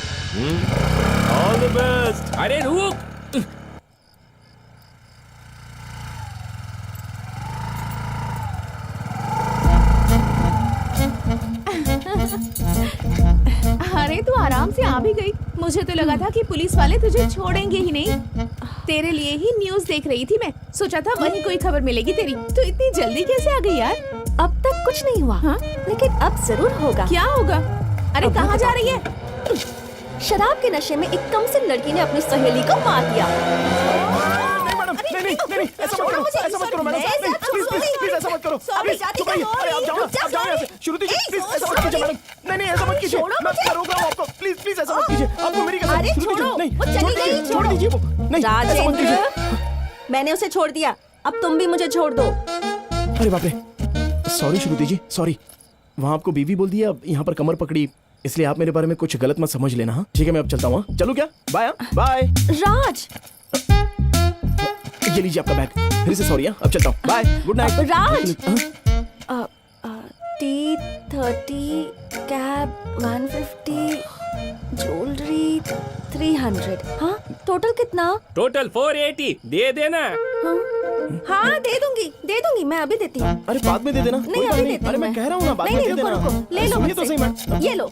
All the best. अरे रुक. अरे तू आराम से आ भी गई. मुझे तो लगा था कि पुलिस वाले तुझे छोड़ेंगे ही नहीं. तेरे लिए ही न्यूज़ देख रही थी मैं, सोचा था वहीं कोई खबर मिलेगी तेरी. तो इतनी जल्दी कैसे आ गई यार? अब तक कुछ नहीं हुआ, लेकिन अब जरूर होगा. क्या होगा? अरे कहाँ जा रही है? शराब के नशे में एक कमसिन लड़की ने अपनी सहेली को मार दिया. नहीं, ऐसा मत करो, ऐसा मत करो मैडम. प्लीज ऐसा मत करो. सॉरी, चुप रहिए. अरे आप जाओ ना, आप जाओ यहाँ से. श्रुति जी प्लीज ऐसा मत कीजिए मैडम. नहीं ऐसा मत कीजिए, छोड़ो मैं मुझे। रोक रहा हूँ आपको, प्लीज प्लीज ऐसा मत कीजिए, आपको मेरी कसम। अरे श्रुति जी, छोड़ो, नहीं वो चली छोड़ गई, दीजिए, छोड़ दीजिए वो, नहीं ऐसा मत राजेंद्र, कीजिए। मैंने उसे छोड़ दिया, अब तुम भी मुझे छोड़ दो। अरे बाप रे, सॉरी श्रुति जी, सॉरी। वहाँ आपको बीवी बोल दिया, यहाँ पर कमर पकड़ी, इसलिए आप मेरे बारे में कुछ गलत मत समझ लेना। हाँ ठीक है, मैं अब चलता हूँ। चलूँ क्या? Bye bye. राज, ये लीजिए आपका बैग, फिर से सॉरी। अब चलता हूँ, बाय, गुड नाइट। राज। T30 cab 150 jewellery 300। हाँ टोटल कितना? टोटल 480 दे देना। हाँ दे दूंगी, मैं अभी देती हूँ। अरे बाद में दे देना, नहीं कोई बात अभी नहीं। देती हूँ अरे मैं कह रहा हूँ ना, बाद में दे देना। रुको, ले लो सुनिए तो सही मुझसे। मैम। ये लो।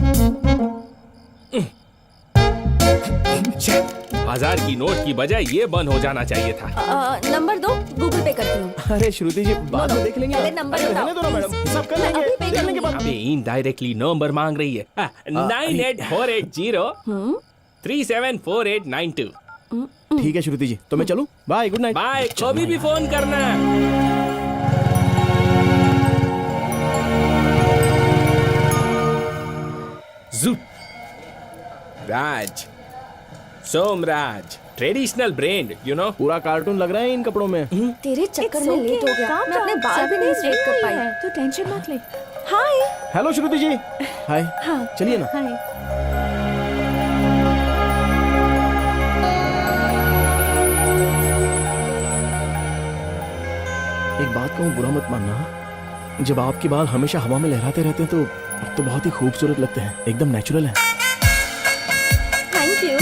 1000 की नोट की बजाय ये बंद हो जाना चाहिए था। नंबर दो, गूगल पे करती हूँ। अरे श्रुति जी, बाद में देख लेंगे। पहले नंबर अरे बताओ, रहने दो ना मैडम, please। सब कर मैं अभी लेंगे, पे देख लेंगे करूंगी। बाद। अबे इनडायरेक्टली नंबर मांग रही है। 98480 374892। ठीक है श्रुति जी, तो मैं चलूं? Bye, good night. बाय, कभी भी फोन करना। जुप Raj, Somraj, traditional brand, you know. पूरा कार्टून लग रहा है इन कपड़ों में। तेरे चक्कर में लेट हो गया, मैं अपने बाल भी नहीं स्ट्रेट कर पाई। तो टेंशन मत ले। हाय। हेलो श्रुति जी। हाय। हाँ। चलिए ना। हाय। एक बात कहूँ, बुरा मत मानना, जब आपके बाल हमेशा हवा में लहराते रहते हैं तो बहुत ही खूबसूरत लगते हैं, एकदम नेचुरल है। Thank you.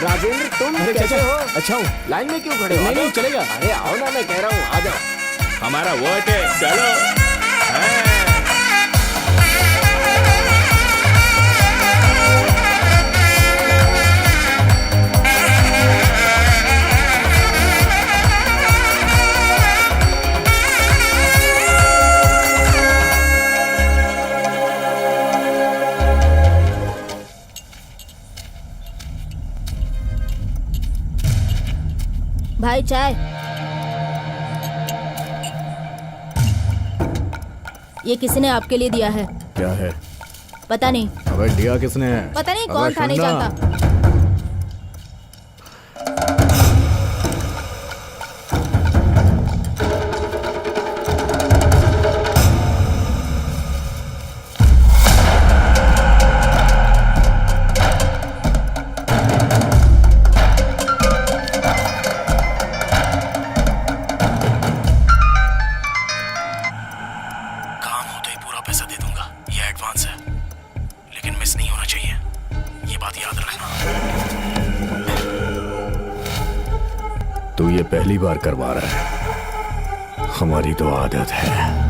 राजेंद्र तुम अरे कैसे चाचा, हो? अच्छा हूँ। लाइन में क्यों खड़े हो? नहीं, नहीं, आ जाओ। चलेगा। अरे आओ ना, मैं कह रहा हूँ आ जाओ। हमारा वोट है, चलो। हाँ। भाई चाय। ये किसने आपके लिए दिया है? क्या है? पता नहीं। अबे दिया किसने? पता नहीं अबे कौन था, नहीं सुनना। जानता। काम हो तो ही पूरा पैसा दे दूंगा, ये एडवांस है, लेकिन मिस नहीं होना चाहिए, ये बात याद रखना। तू ये पहली बार करवा रहा है, हमारी तो आदत है।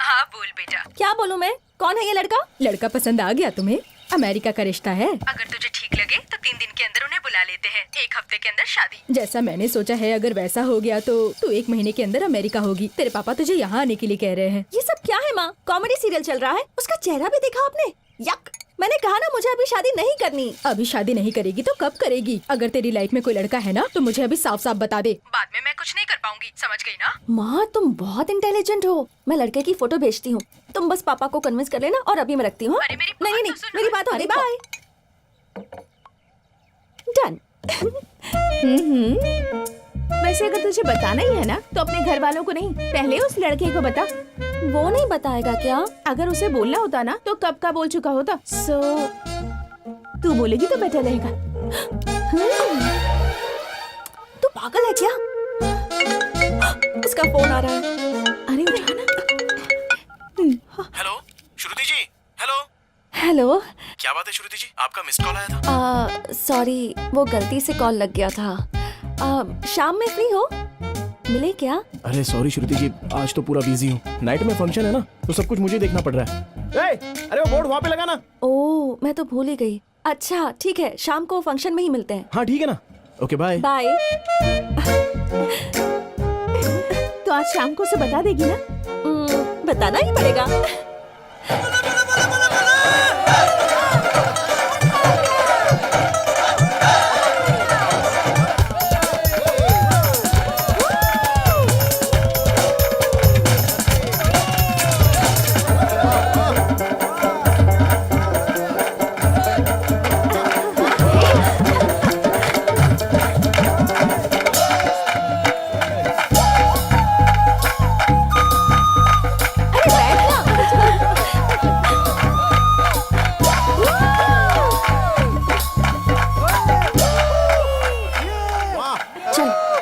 हाँ बोल बेटा। क्या बोलूं मैं? कौन है ये लड़का? लड़का पसंद आ गया तुम्हें? अमेरिका का रिश्ता है। अगर तुझे ठीक लगे तो 3 दिन के अंदर उन्हें बुला लेते हैं, 1 हफ्ते के अंदर शादी। जैसा मैंने सोचा है, अगर वैसा हो गया तो तू 1 महीने के अंदर अमेरिका होगी। तेरे पापा तुझे यहाँ आने के लिए कह रहे हैं। ये सब क्या है माँ? कॉमेडी सीरियल चल रहा है, उसका चेहरा भी देखा आपने? यक! मैंने कहा ना मुझे अभी शादी नहीं करनी। अभी शादी नहीं करेगी तो कब करेगी? अगर तेरी लाइफ में कोई लड़का है ना तो मुझे अभी साफ साफ बता दे। बाद में मैं कुछ नहीं कर पाऊंगी, समझ गई ना? माँ तुम बहुत इंटेलिजेंट हो। मैं लड़के की फोटो भेजती हूँ, तुम बस पापा को कन्विंस कर लेना और अभी मैं रखती हूँ। अरे मेरी नहीं बात नहीं तो सुन। मेरी बात होगी। बाय। डन। वैसे अगर तुझे बताना ही है ना तो अपने घर वालों को नहीं, पहले उस लड़के को बता। वो नहीं बताएगा क्या? अगर उसे बोलना होता ना तो कब का बोल चुका होता। सो तू बोलेगी तो बेटर रहेगा। तू पागल है क्या? उसका फोन आ रहा है। अरे उठा ना। हेलो श्रुति जी, हेलो। हेलो। क्या बात है श्रुति जी, आपका मिस कॉल आया था। सॉरी, वो गलती से कॉल लग गया था। शाम में फ्री हो? मिले क्या? अरे सॉरी श्रुति जी, आज तो पूरा बिजी हूँ। नाइट में फंक्शन है ना, तो सब कुछ मुझे देखना पड़ रहा है। अरे वो बोर्ड वहाँ पे लगाना। ओह, मैं तो भूल ही गई। अच्छा ठीक है, शाम को फंक्शन में ही मिलते हैं। हाँ ठीक है ना, ओके बाय। बाय। तो आज शाम को उसे बता देगी ना? बताना ही पड़ेगा।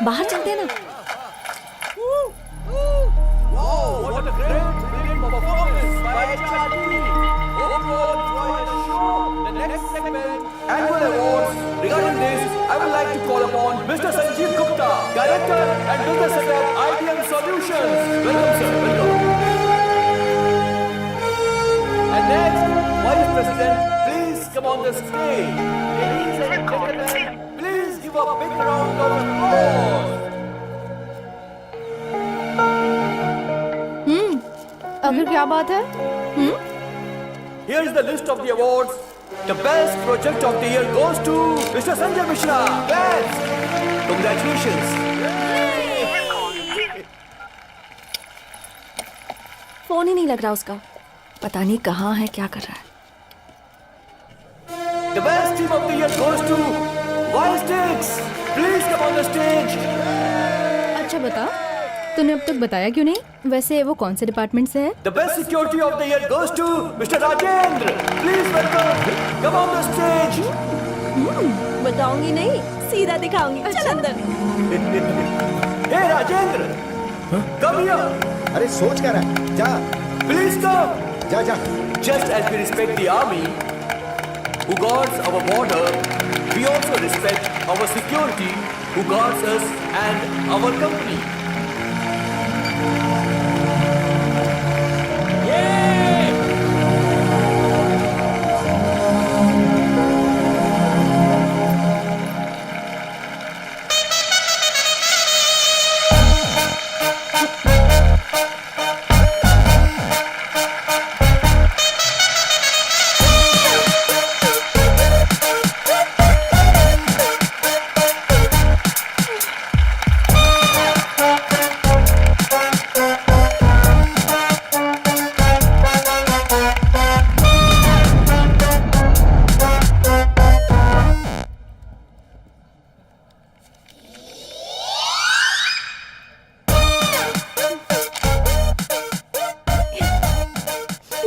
बाहर चलते हैं ना। Annual awards. Regarding this, I would like to call upon Mr. Sanjeev Gupta, Director and Business Head at IBM Solutions. Welcome, sir. Welcome. And next, Vice President, please come on the stage. Ladies and gentlemen, please give a big round of applause. अगर क्या बात है? Here is the list of the awards. The best project of the year goes to Mr. Sanjay Mishra. Claps. Congratulations. Phone ही नहीं लग रहा उसका, पता नहीं कहाँ है, क्या कर रहा है। The best team of the year goes to Wisestix. Please come on the stage. अच्छा बता, तूने अब तक बताया क्यों नहीं? वैसे वो कौन से डिपार्टमेंट से है? The best security of the year goes to Mr. Rajendra. Please welcome. Come on the stage. बताऊंगी नहीं, सीधा दिखाऊंगी। चल अंदर। Hey Rajendra, come here. अरे सोच क्या रहा है? जा। Please come. जा जा। Just as we respect the army, who guards our border, we also respect our security, who guards us and our company.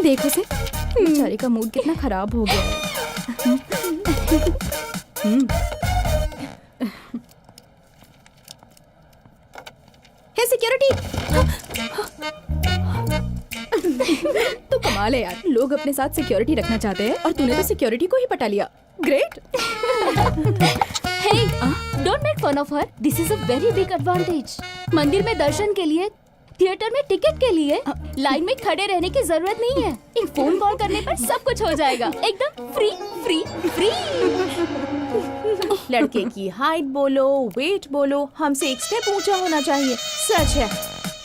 देखो से बेचारे का मूड कितना खराब हो गया है। हे सिक्योरिटी। तो कमाल है यार, लोग अपने साथ सिक्योरिटी रखना चाहते हैं और तूने तो सिक्योरिटी को ही पटा लिया। Great. Hey, don't make fun of her. This is a very big advantage. मंदिर में दर्शन के लिए, थिएटर में टिकट के लिए लाइन में खड़े रहने की जरूरत नहीं है। एक फोन कॉल करने पर सब कुछ हो जाएगा, एकदम फ्री फ्री फ्री। लड़के की हाइट बोलो, वेट बोलो, हमसे एक स्टेप ऊंचा होना चाहिए। सच है,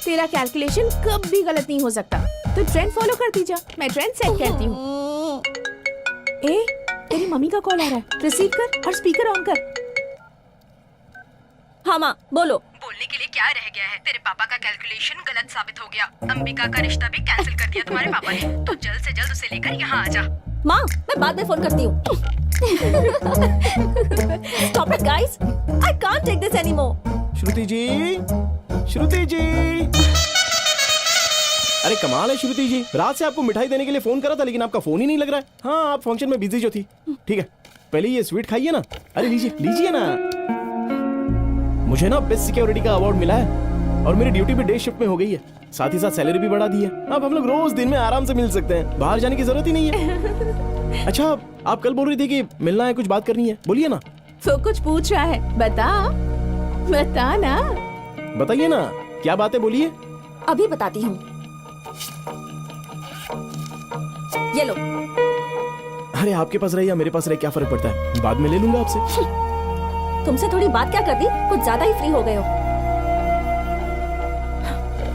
तेरा कैलकुलेशन कभी गलत नहीं हो सकता। तो ट्रेंड फॉलो करती जा, मैं ट्रेंड सेट करती हूँ। ए, तेरी मम्मी का कॉल आ रहा है, रिसीव कर और स्पीकर ऑन कर। हाँ माँ, बोलो। बोलने के लिए क्या रह गया है? तेरे पापा का कैलकुलेशन गलत साबित हो गया। अंबिका का रिश्ता भी कैंसिल कर दिया तुम्हारे पापा ने। तो जल्द से जल्द उसे लेकर यहाँ आ जा। माँ, मैं बाद में फोन करती हूँ। Stop it, guys. I can't take this anymore. श्रुति जी, श्रुति जी। अरे कमाल है श्रुति जी, रात से आपको मिठाई देने के लिए फोन करा था लेकिन आपका फोन ही नहीं लग रहा है। हाँ, आप फंक्शन में बिजी जो थी। ठीक है, पहले ये स्वीट खाइए ना। अरे लीजिए लीजिए ना। मुझे ना बेस्ट सिक्योरिटी का अवार्ड मिला है और मेरी ड्यूटी भी डे शिफ्ट में हो गई है। साथ ही साथ सैलरी भी बढ़ा दी है। अब हम लोग रोज दिन में आराम से मिल सकते हैं, बाहर जाने की जरूरत ही नहीं है। अच्छा, आप कल बोल रही थी कि मिलना है, कुछ बात करनी है, बोलिए ना। तो कुछ पूछ रहा है, बता बता ना। बताइए ना, क्या बात है, बोलिए। अभी बताती हूँ। ये लो। अरे आपके पास रहे या मेरे पास रहे, क्या फर्क पड़ता है, बाद में ले लूंगा आपसे। तुमसे थोड़ी बात क्या कर दी, कुछ ज्यादा ही फ्री हो गए हो।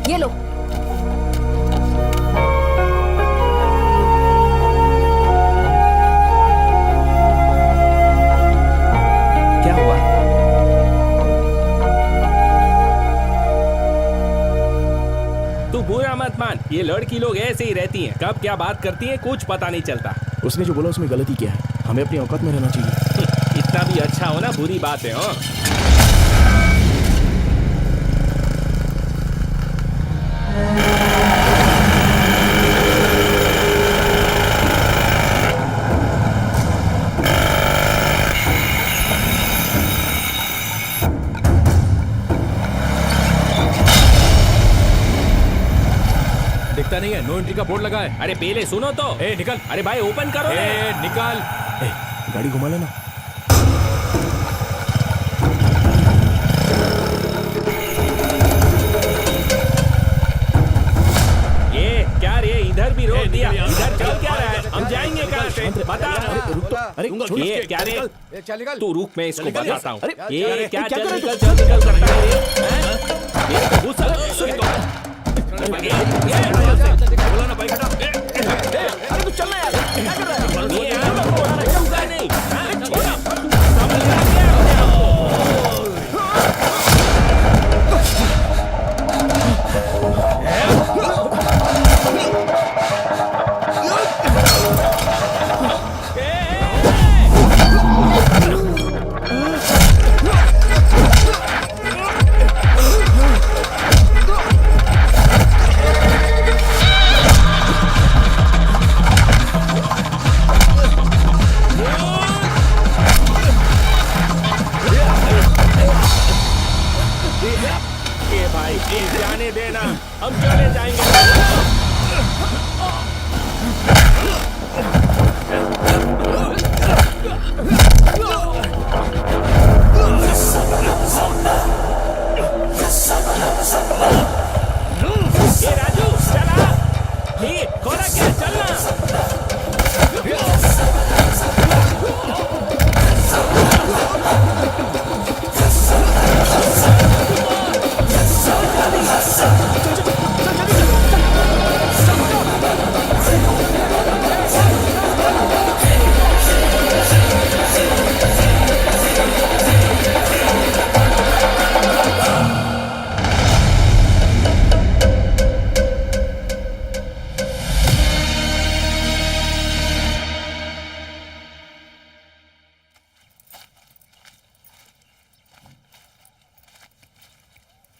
ये लो। क्या हुआ? तू बुरा मत मान, ये लड़की लोग ऐसे ही रहती हैं, कब क्या बात करती हैं कुछ पता नहीं चलता। उसने जो बोला उसमें गलती क्या है, हमें अपनी औकात में रहना चाहिए। इतना भी अच्छा हो ना बुरी बात है। हाँ दिखता नहीं है, नो एंट्री का बोर्ड लगा है। अरे पहले सुनो तो। ए निकल। अरे भाई ओपन करो। ए निकल। गाड़ी घुमा लेना। ये क्या रे, इधर भी रोक दिया, इधर चल क्या रहा है, हम जाएंगे कहाँ से बता। ये क्या रे, चल निकल। तू रुक, मैं इसको बताता हूँ। अरे, ये क्या क्या चल कर रहे निकल चल निकल करता है ये तो घुसा। बोला ना भाई बेटा। अरे तू चलना यार, क्या कर रहा है? ये रुका नहीं। ये भाई प्लीज जाने देना, हम चले जाएंगे। ये राजू चला, ये खोला क्या, चलना।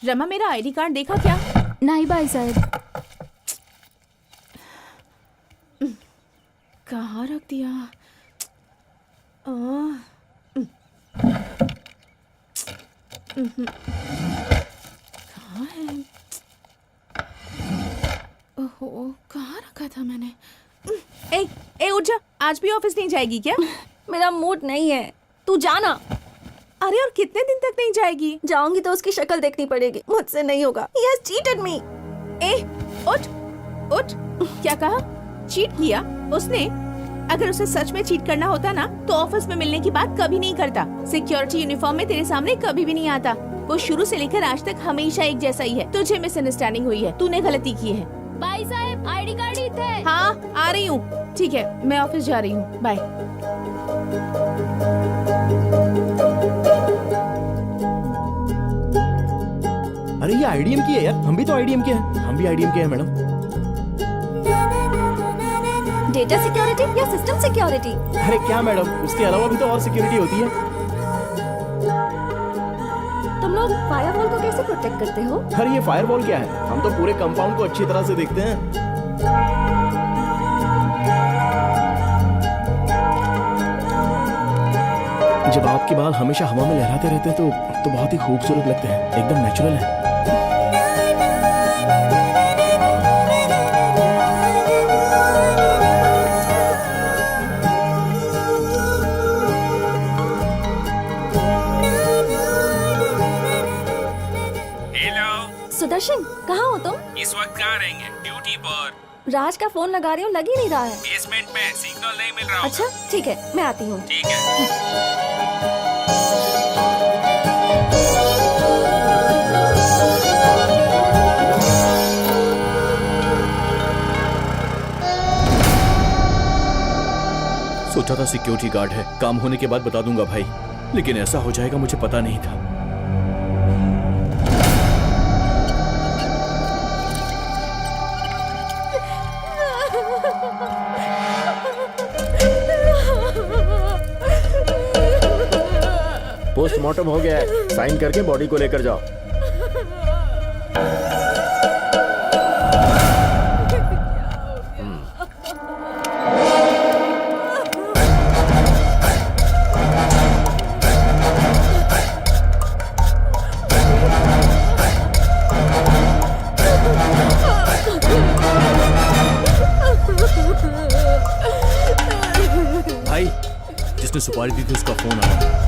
रमा, मेरा आईडी कार्ड देखा क्या? नहीं भाई साहब। कहाँ रख दिया? कहाँ है? ओहो, कहाँ रखा था मैंने? ए उठ जा, आज भी ऑफिस नहीं जाएगी क्या? मेरा मूड नहीं है, तू जाना। अरे और कितने दिन तक नहीं जाएगी? जाऊंगी तो उसकी शक्ल देखनी पड़ेगी, मुझसे नहीं होगा। He has cheated me। उठ उठ। क्या कहा? चीट किया उसने? अगर उसे सच में चीट करना होता ना तो ऑफिस में मिलने की बात कभी नहीं करता। सिक्योरिटी यूनिफॉर्म में तेरे सामने कभी भी नहीं आता। वो शुरू से लेकर आज तक हमेशा एक जैसा ही है। तुझे मिसअंडरस्टैंडिंग हुई है, तूने गलती की है। भाई साहब आईडी कार्ड ही थे। हाँ आ रही हूँ। ठीक है, मैं ऑफिस जा रही हूँ, बाय। अरे ये आईडीएम की है यार, हम भी तो आईडीएम के हैं। हम भी आईडीएम के हैं मैडम। डेटा सिक्योरिटी या सिस्टम सिक्योरिटी? अरे क्या मैडम, उसके अलावा भी तो और सिक्योरिटी होती है। तुम लोग फायरवॉल को कैसे प्रोटेक्ट करते हो? अरे ये फायरवॉल क्या है, हम तो पूरे कंपाउंड को अच्छी तरह से देखते हैं। जब आपके बाल हमेशा हवा में लहराते रहते हैं तो बहुत ही खूबसूरत लगते हैं, एकदम नेचुरल है। राज का फोन लगा रही हूँ, लग ही नहीं रहा है। बेसमेंट में सिग्नल नहीं मिल रहा। अच्छा ठीक है, मैं आती हूँ। ठीक है। सोचा था सिक्योरिटी गार्ड है, काम होने के बाद बता दूंगा भाई, लेकिन ऐसा हो जाएगा मुझे पता नहीं था। पोस्टमार्टम हो गया है, साइन करके बॉडी को लेकर जाओ। भाई, जिसने सुपारी दी थी उसका फोन आया।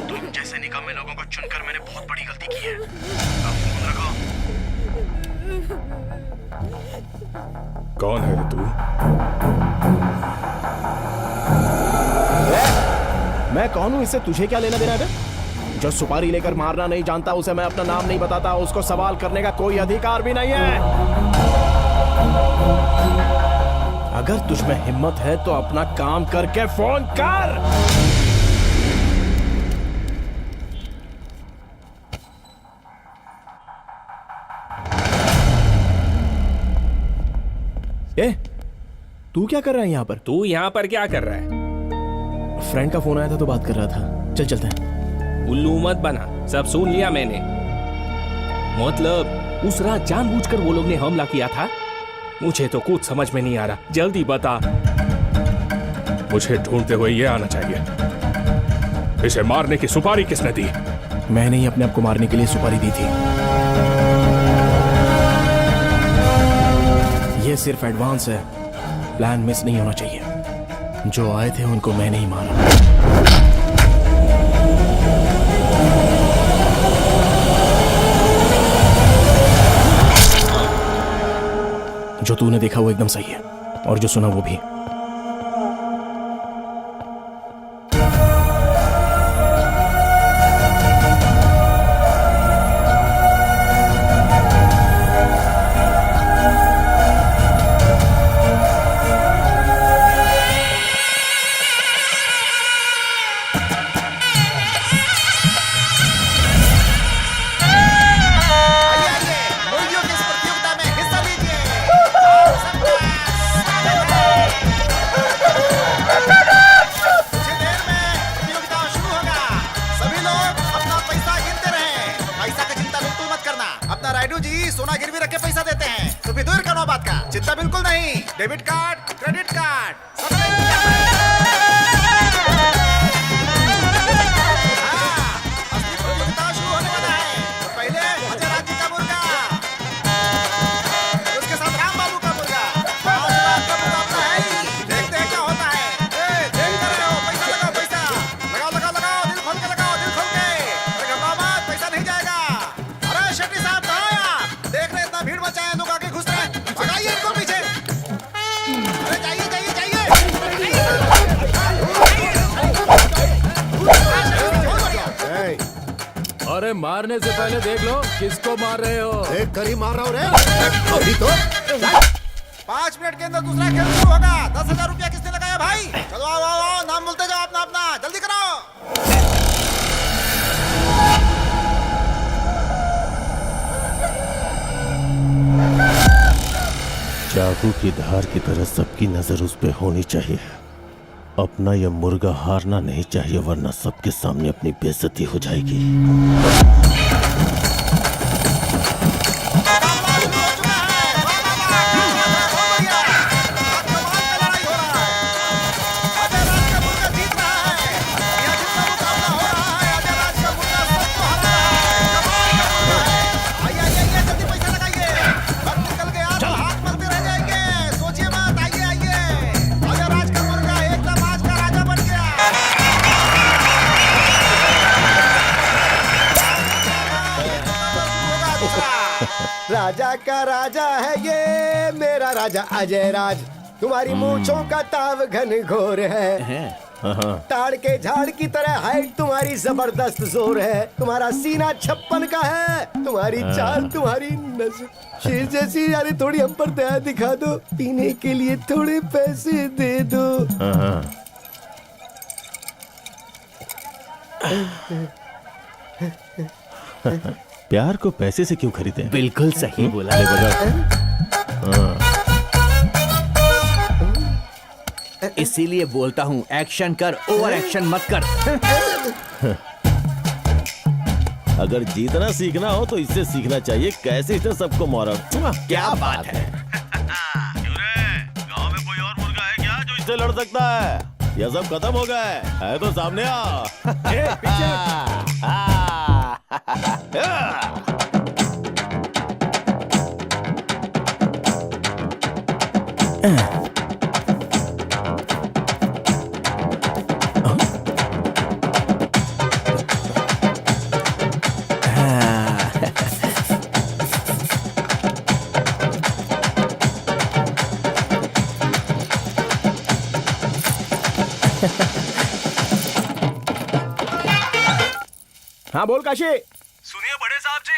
तुम जैसे निकम्मे लोगों को चुनकर मैंने बहुत बड़ी गलती की है। अब फोन रखो। कौन है रे तू? मैं कौन हूं, इससे तुझे क्या लेना देना है? जो सुपारी लेकर मारना नहीं जानता उसे मैं अपना नाम नहीं बताता, उसको सवाल करने का कोई अधिकार भी नहीं है। अगर तुझ में हिम्मत है तो अपना काम करके फोन कर। ए, तू क्या कर रहा है यहाँ पर? तू यहाँ पर क्या कर रहा है? फ्रेंड का फोन आया था तो बात कर रहा था। चल चलते हैं। उल्लू मत बना, सब सुन लिया मैंने। मतलब उस रात जानबूझकर वो लोग ने हमला किया था? मुझे तो कुछ समझ में नहीं आ रहा, जल्दी बता। मुझे ढूंढते हुए ये आना चाहिए। इसे मारने की सुपारी किसने दी? मैंने ही अपने आप को मारने के लिए सुपारी दी थी। ये सिर्फ एडवांस है, प्लान मिस नहीं होना चाहिए। जो आए थे उनको मैंने ही मारा। जो तूने देखा वो एकदम सही है, और जो सुना वो भी। चिंता बिल्कुल नहीं। डेबिट कार्ड, क्रेडिट कार्ड, असली प्रतियोगिता शुरू होने वाला है। तो पहले अजय राज जी का मुर्गा, उसके साथ राम बाबू का मुर्गा। 5 लाख का मुकाबला है। देखते हैं क्या होता है। देख कर रहे हो, पैसा लगाओ, पैसा लगाओ, लगाओ, लगाओ, दिल खोल के लगाओ, दिल खोल के। अरे घबराओ मत, पैसा नहीं जाएगा। अरे शेट्टी साहब कहाँ हैं आप? देख रहे इतना भीड़ मचा है, लोग आगे घुस रहे हैं। भगाइए इनको पीछे। अरे जाइए जाइए जाइए। अरे मारने से पहले देख लो किसको मार रहे हो। देख कर ही मार रहा हूँ रे। अभी तो 5 मिनट के अंदर दूसरा खेल शुरू होगा। 10,000 रुपया किसने लगाया भाई? चलो आओ आओ आओ, नाम बोलते जाओ अपना अपना, जल्दी कराओ। चाकू की धार की तरह सबकी नजर उस पे होनी चाहिए। अपना यह मुर्गा हारना नहीं चाहिए, वरना सबके सामने अपनी बेइज्जती हो जाएगी। सोचिए मत, आइए आइए। अजय राज का मुर्गा एकदम आज का राजा राजा का राजा है ये मेरा राजा अजय राज। तुम्हारी मूंछों का ताव घन घोर है, ताड़ के झाड़ की तरह हाइट तुम्हारी जबरदस्त जोर है। तुम्हारा सीना 56 का है, तुम्हारी चाल तुम्हारी नजर शेर जैसी। यानी थोड़ी हम पर दया दिखा दो, पीने के लिए थोड़े पैसे दे दो। प्यार को पैसे से क्यों खरीदे? बिल्कुल सही बोला। इसीलिए बोलता हूँ एक्शन कर, ओवर एक्शन मत कर। अगर जीतना सीखना हो तो इससे सीखना चाहिए, कैसे इसे सबको मारा। क्या बात है। गांव में कोई और मुर्गा है क्या जो इससे लड़ सकता है? यह सब खत्म हो गया है तो सामने आ। हाँ बोल काशी। सुनिए बड़े साहब जी,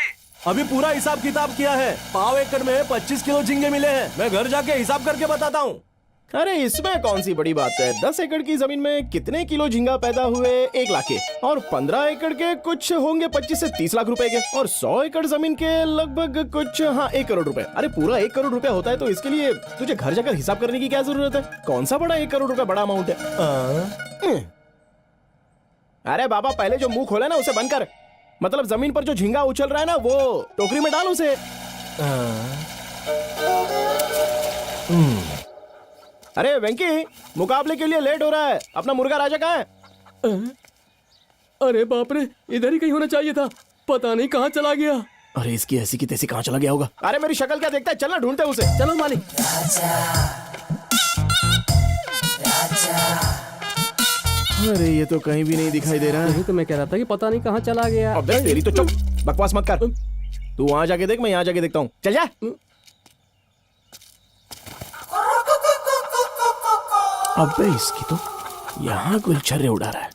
अभी पूरा हिसाब किताब किया है। पाव एकड़ में 25 किलो झींगे मिले हैं। मैं घर जाके हिसाब करके बताता हूँ। अरे इसमें कौन सी बड़ी बात है। 10 एकड़ की जमीन में कितने किलो झींगा पैदा हुए? 1 लाख के। और 15 एकड़ के कुछ होंगे 25 से 30 लाख रुपए के। और 100 एकड़ जमीन के लगभग कुछ 1 करोड़ रुपए। अरे पूरा 1 करोड़ रुपए होता है तो इसके लिए तुझे घर जाकर हिसाब करने की क्या जरूरत है? कौन सा बड़ा 1 करोड़ रुपए बड़ा अमाउंट है? अरे बाबा पहले जो मुंह खोला ना उसे बंद कर। मतलब जमीन पर जो झींगा उछल रहा है ना वो टोकरी में डाल उसे। अरे वेंकी, मुकाबले के लिए लेट हो रहा है। अपना मुर्गा राजा कहाँ है? अरे बाप रे, इधर ही कहीं होना चाहिए था, पता नहीं कहाँ चला गया। अरे इसकी ऐसी की तैसी कहाँ चला गया होगा? अरे मेरी शक्ल क्या देखता है, चलना ढूंढते हैं उसे। चलो मालिक। अरे ये तो कहीं भी नहीं दिखाई दे रहा है। तो मैं कह रहा था कि पता नहीं कहाँ चला गया। अबे तेरी तो चुप, बकवास मत कर। तू वहां जाके देख, मैं यहाँ जाके देखता हूँ। चल जा। अबे इसकी तो यहाँ गुलछर्रे उड़ा रहा है।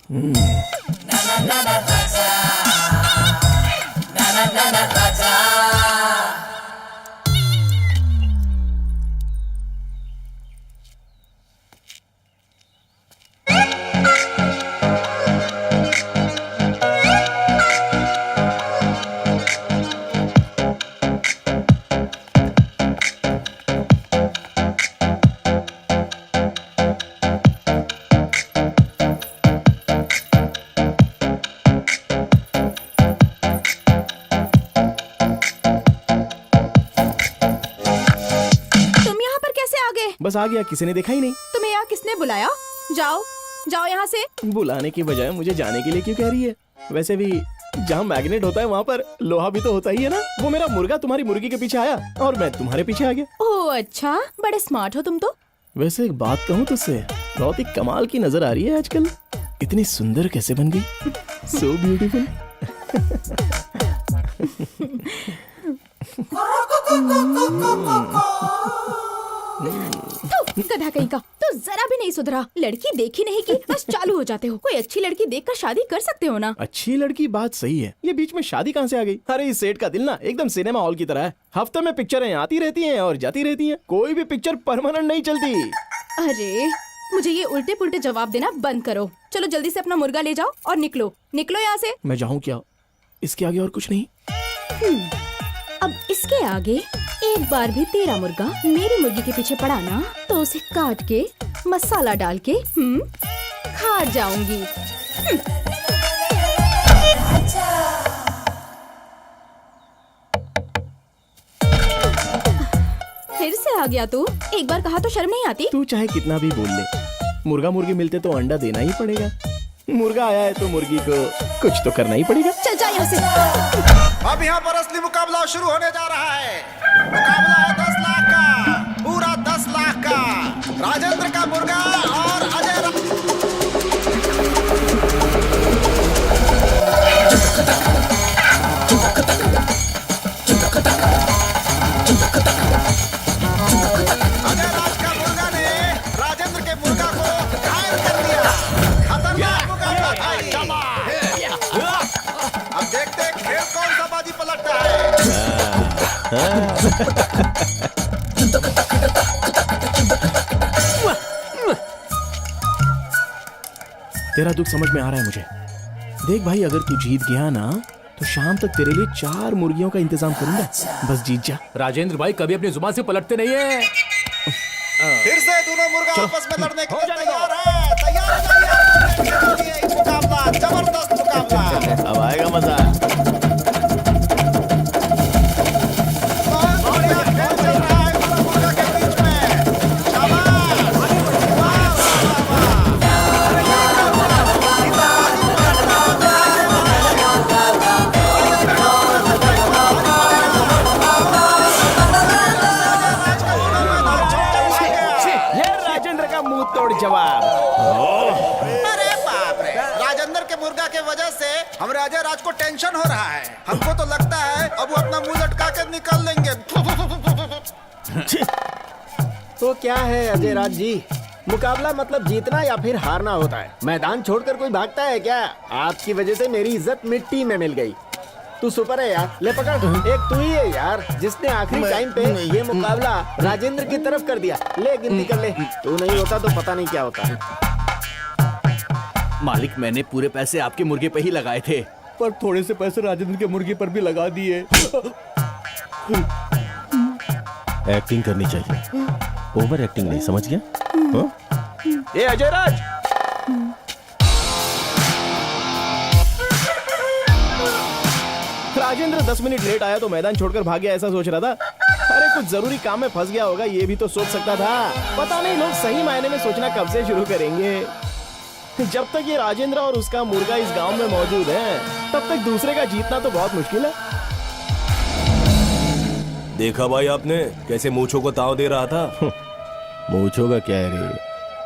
बस आ गया, किसी ने देखा ही नहीं। तुम्हें यहाँ किसने बुलाया? जाओ जाओ यहाँ से। बुलाने की बजाय मुझे जाने के लिए क्यों कह रही है? वैसे भी जहाँ मैग्नेट होता है वहाँ पर लोहा भी तो होता ही है ना। वो मेरा मुर्गा तुम्हारी मुर्गी के पीछे आया और मैं तुम्हारे पीछे आ गया। ओह अच्छा, बड़े स्मार्ट हो तुम तो। वैसे एक बात कहूँ तुझसे, बहुत ही कमाल की नजर आ रही है आजकल। इतनी सुंदर कैसे बन गई? So beautiful. गधा कहीं का, तो जरा भी नहीं सुधरा। लड़की देखी नहीं कि बस चालू हो जाते हो। कोई अच्छी लड़की देखकर शादी कर सकते हो ना। अच्छी लड़की बात सही है, ये बीच में शादी कहाँ से आ गई? अरे इस सेठ का दिल ना एकदम सिनेमा हॉल की तरह है। हफ्ते में पिक्चरें आती रहती हैं और जाती रहती हैं। कोई भी पिक्चर परमानेंट नहीं चलती। अरे मुझे ये उल्टे पुल्टे जवाब देना बंद करो। चलो जल्दी से अपना मुर्गा ले जाओ और निकलो निकलो यहाँ से। मैं जाऊँ क्या? इसके आगे और कुछ नहीं? अब इसके आगे एक बार भी तेरा मुर्गा मेरी मुर्गी के पीछे पड़ा ना तो उसे काट के मसाला डाल के खा जाऊंगी। फिर से आ गया तू। एक बार कहा तो शर्म नहीं आती? तू चाहे कितना भी बोल ले, मुर्गा मुर्गी मिलते तो अंडा देना ही पड़ेगा। मुर्गा आया है तो मुर्गी को कुछ तो करना ही पड़ेगा। चल जा यहाँ से। अब यहाँ पर असली मुकाबला शुरू होने जा रहा है। मुकाबला है 10 लाख का, पूरा 10 लाख का। राजेंद्र का मुर्गा और अजय तेरा दुख समझ में आ रहा है मुझे। देख भाई, अगर तू जीत गया ना तो शाम तक तेरे लिए 4 मुर्गियों का इंतजाम करूंगा। बस जीत जा। राजेंद्र भाई कभी अपनी जुबान से पलटते नहीं है। फिर से दोनों मुर्गा आपस में लड़ने के लिए तैयार है। तैयार हो जाइए। मुकाबला, जबरदस्त मुकाबला। अब आएगा मजा। जवाब। अरे बाप रे, राजेंद्र के मुर्गा के वजह से हम राजा राज को टेंशन हो रहा है। हमको तो लगता है अब वो अपना मुंह लटका कर निकल लेंगे। तो क्या है अजय राज जी, मुकाबला मतलब जीतना या फिर हारना होता है। मैदान छोड़कर कोई भागता है क्या? आपकी वजह से मेरी इज्जत मिट्टी में मिल गई। तू सुपर है यार, ले पकड़। एक तू ही है यार जिसने आखिरी टाइम पे ये मुकाबला राजेंद्र की तरफ कर दिया। ले गिनती कर ले। तू नहीं होता तो पता नहीं क्या होता है। मालिक, मैंने पूरे पैसे आपके मुर्गे पे ही लगाए थे, पर थोड़े से पैसे राजेंद्र के मुर्गे पर भी लगा दिए। एक्टिंग करनी चाहिए, ओवर एक्टिंग नहीं, समझ गया? ए अजय राज, राजेंद्र 10 मिनट लेट आया तो मैदान छोड़कर भाग गया ऐसा सोच रहा था। अरे कुछ जरूरी काम में फंस गया होगा, ये भी तो सोच सकता था। पता नहीं लोग सही मायने में सोचना कब से शुरू करेंगे। जब तक ये राजेंद्र और उसका मुर्गा इस गांव में मौजूद है तब तक दूसरे का जीतना तो बहुत मुश्किल है। देखा भाई आपने कैसे मूंछों को ताव दे रहा था? मूंछों का क्या है रे,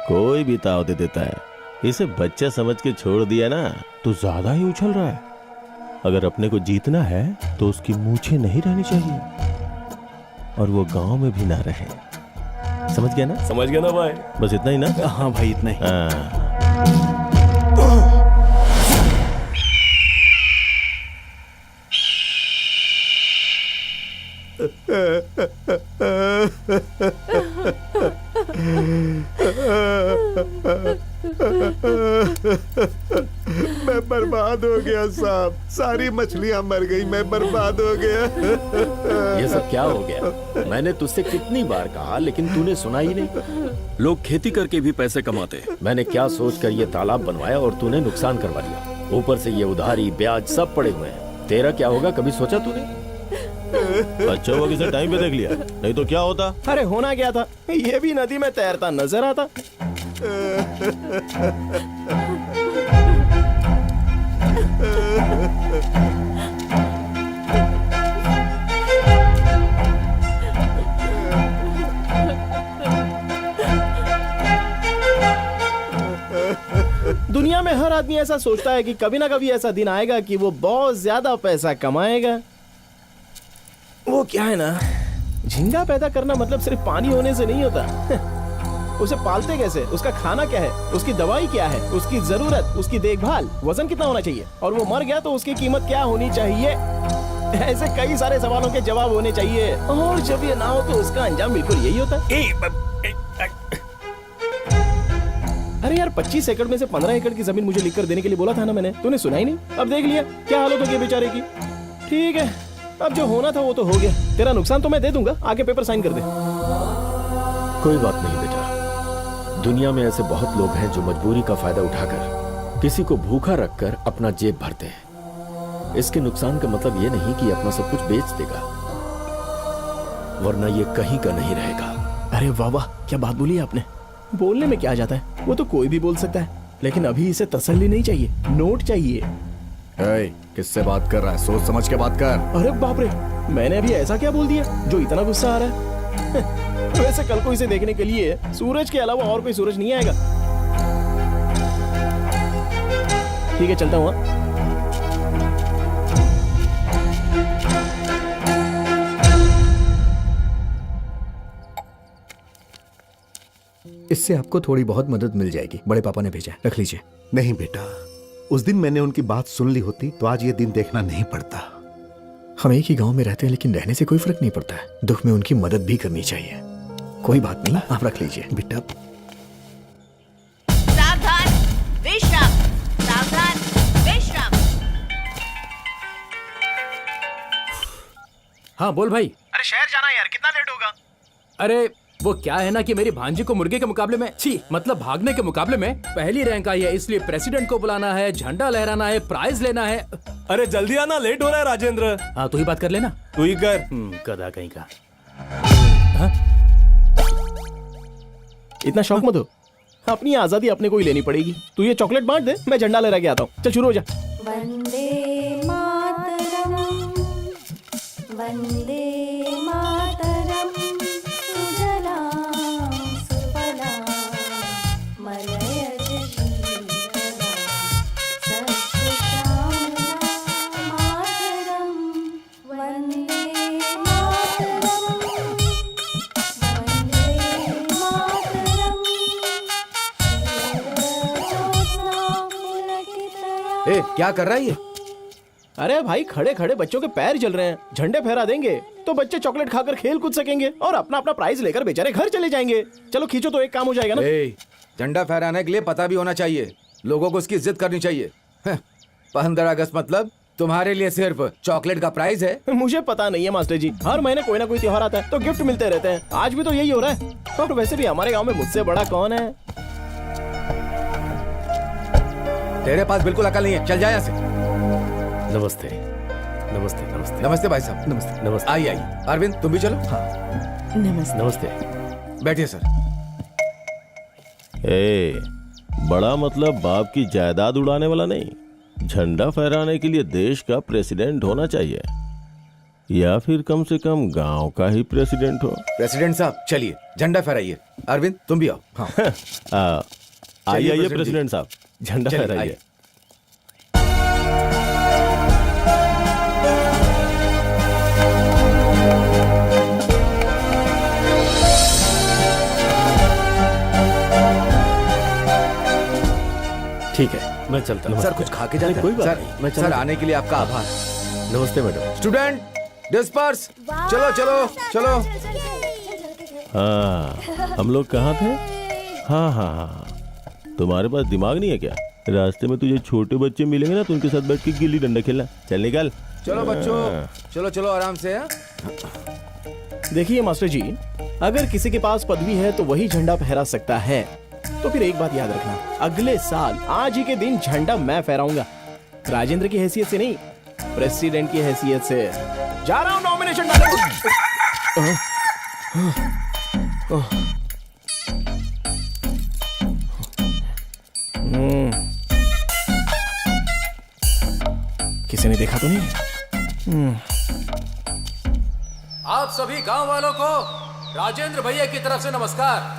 कोई भी ताव दे देता है। इसे बच्चा समझ के छोड़ दिया ना तो ज्यादा ही उछल रहा है। अगर अपने को जीतना है तो उसकी मूछें नहीं रहनी चाहिए और वो गांव में भी ना रहे। समझ गया ना? समझ गया ना भाई? बस इतना ही ना? हाँ भाई, इतना ही। मैं बर्बाद हो गया साहब, सारी मछलियां मर गई, मैं बर्बाद हो गया। ये सब क्या हो गया? मैंने तुझसे कितनी बार कहा लेकिन तूने सुना ही नहीं। लोग खेती करके भी पैसे कमाते। मैंने क्या सोचकर ये तालाब बनवाया और तूने नुकसान करवा दिया। ऊपर से ये उधारी ब्याज सब पड़े हुए हैं। तेरा क्या होगा कभी सोचा तूने? अच्छा हुआ किसी टाइम पे देख लिया, नहीं तो क्या होता? अरे होना क्या था, ये भी नदी में तैरता नजर आता। दुनिया में हर आदमी ऐसा सोचता है कि कभी ना कभी ऐसा दिन आएगा कि वो बहुत ज्यादा पैसा कमाएगा। वो क्या है ना, झींगा पैदा करना मतलब सिर्फ पानी होने से नहीं होता। उसे पालते कैसे, उसका खाना क्या है, उसकी दवाई क्या है, उसकी जरूरत, उसकी देखभाल, वजन कितना होना चाहिए, और वो मर गया तो उसकी कीमत क्या होनी चाहिए। ऐसे कई सारे सवालों के जवाब होने चाहिए, और जब ये ना हो तो उसका अंजाम बिल्कुल यही होता है। अरे यार 25 एकड़ में से 15 एकड़ की जमीन मुझे लिखकर देने के लिए बोला था ना मैंने, तूने सुना ही नहीं। अब देख लिया क्या हालत हो गई बेचारे की। ठीक है, अब जो होना था वो तो हो गया। तेरा नुकसान तो मैं दे दूंगा, आगे पेपर साइन कर दे। कोई बात नहीं बेटा, दुनिया में ऐसे बहुत लोग हैं जो मजबूरी का फायदा उठाकर किसी को भूखा रखकर अपना जेब भरते हैं। इसके नुकसान का मतलब ये नहीं कि अपना सब कुछ बेच देगा, वरना ये कहीं का नहीं रहेगा। अरे वाह वाह, क्या बात बोली आपने। बोलने में क्या जाता है, वो तो कोई भी बोल सकता है, लेकिन अभी इसे तसल्ली नहीं चाहिए, नोट चाहिए। किससे बात कर रहा है, सोच समझ के बात कर। अरे बाप रे, मैंने अभी ऐसा क्या बोल दिया जो इतना गुस्सा आ रहा है? वैसे कल को इसे देखने के लिए सूरज के अलावा और कोई सूरज नहीं आएगा। ठीक है, चलता हूँ। इससे आपको थोड़ी बहुत मदद मिल जाएगी, बड़े पापा ने भेजा, रख लीजिए। नहीं बेटा, उस दिन मैंने उनकी बात सुन ली होती तो आज ये दिन देखना नहीं पड़ता। हम एक ही गांव में रहते हैं, लेकिन रहने से कोई फर्क नहीं पड़ता है। दुख में उनकी मदद भी करनी चाहिए। कोई बात नहीं, आप रख लीजिए बेटा। सावधान, विश्राम, सावधान, विश्राम। हाँ बोल भाई। अरे शहर जाना है यार, कितना लेट होगा? अरे वो क्या है ना कि मेरी भांजी को मुर्गे के मुकाबले में मतलब भागने के मुकाबले में पहली रैंक आई है, इसलिए प्रेसिडेंट को बुलाना है, झंडा लहराना है, प्राइज लेना है। अरे जल्दी आना, लेट हो रहा है राजेंद्र। हाँ तू ही बात कर लेना। तू ही कर। गधा कहीं का। इतना शौक मत हो, अपनी आजादी अपने को ही लेनी पड़ेगी। तू ये चॉकलेट बांट दे, मैं झंडा लहरा के आता हूँ। चल शुरू हो जा। वंदे मातरम, वंदे मातरम, सुजलां सुफलां मलयज शीतलां सस्यश्यामलां मातरम, वंदे मातरम, वंदे मातरम, ज्योत्स्ना पुलकितया। ए, क्या कर रहा है ये? अरे भाई खड़े खड़े बच्चों के पैर जल रहे हैं, झंडे फहरा देंगे तो बच्चे चॉकलेट खाकर खेल कूद सकेंगे और अपना अपना प्राइज लेकर बेचारे घर चले जाएंगे। चलो खींचो तो एक काम हो जाएगा ना। झंडा फहराने के लिए पता भी होना चाहिए, लोगों को उसकी इज्जत करनी चाहिए। 15 अगस्त मतलब तुम्हारे लिए सिर्फ चॉकलेट का प्राइज है? मुझे पता नहीं है मास्टर जी, हर महीने कोई ना कोई त्योहार आता है तो गिफ्ट मिलते रहते हैं। आज भी तो यही हो रहा है। और वैसे भी हमारे गाँव में मुझसे बड़ा कौन है? तेरे पास बिल्कुल अकल नहीं है, चल जा यहाँ से। नमस्ते नमस्ते नमस्ते नमस्ते भाई साहब। नमस्ते नमस्ते। आइए आइए, अरविंद तुम भी चलो। हाँ नमस्ते। नमस्ते। बैठिए सर। ए, बड़ा मतलब बाप की जायदाद उड़ाने वाला नहीं, झंडा फहराने के लिए देश का प्रेसिडेंट होना चाहिए, या फिर कम से कम गांव का ही प्रेसिडेंट हो। प्रेसिडेंट साहब चलिए झंडा फहराइए। अरविंद तुम भी आओ। हाँ आइए आइए प्रेसिडेंट साहब, झंडा चलिए, फहराइए। आइए। ठीक है, मैं चलता हूँ। सर कुछ खा के जाते। कोई बात सर, नहीं, मैं सर चलता आने के लिए आपका आभार। नमस्ते मैडम। स्टूडेंट डिस्पर्स, चलो चलो चलो। हाँ, हम लोग कहाँ थे? हाँ हाँ हाँ, तुम्हारे पास दिमाग नहीं है क्या? रास्ते में तुझे छोटे बच्चे मिलेंगे ना तो उनके साथ बैठ के गिल्ली डंडा खेलना। चल निकल। चलो बच्चों, चलो चलो आराम से। देखिए मास्टर जी, अगर किसी के पास पदवी है तो वही झंडा फहरा सकता है। तो फिर एक बात याद रखना, अगले साल आज ही के दिन झंडा मैं फहराऊंगा। राजेंद्र की हैसियत से नहीं, प्रेसिडेंट की हैसियत से। जा रहा हूं नॉमिनेशन डालने। किसी ने देखा तो नहीं? आप सभी गांव वालों को राजेंद्र भैया की तरफ से नमस्कार।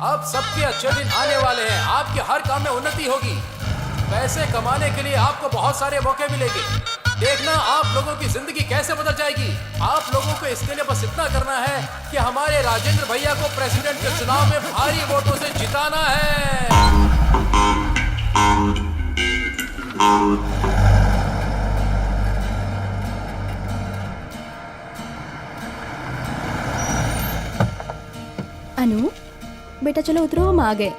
अब सबके अच्छे दिन आने वाले हैं, आपके हर काम में उन्नति होगी। पैसे कमाने के लिए आपको बहुत सारे मौके मिलेंगे। देखना आप लोगों की जिंदगी कैसे बदल जाएगी। आप लोगों को इसके लिए बस इतना करना है कि हमारे राजेंद्र भैया को प्रेसिडेंट के चुनाव में भारी वोटों से जिताना है। अनु बेटा चलो उतरो, हम आ गए।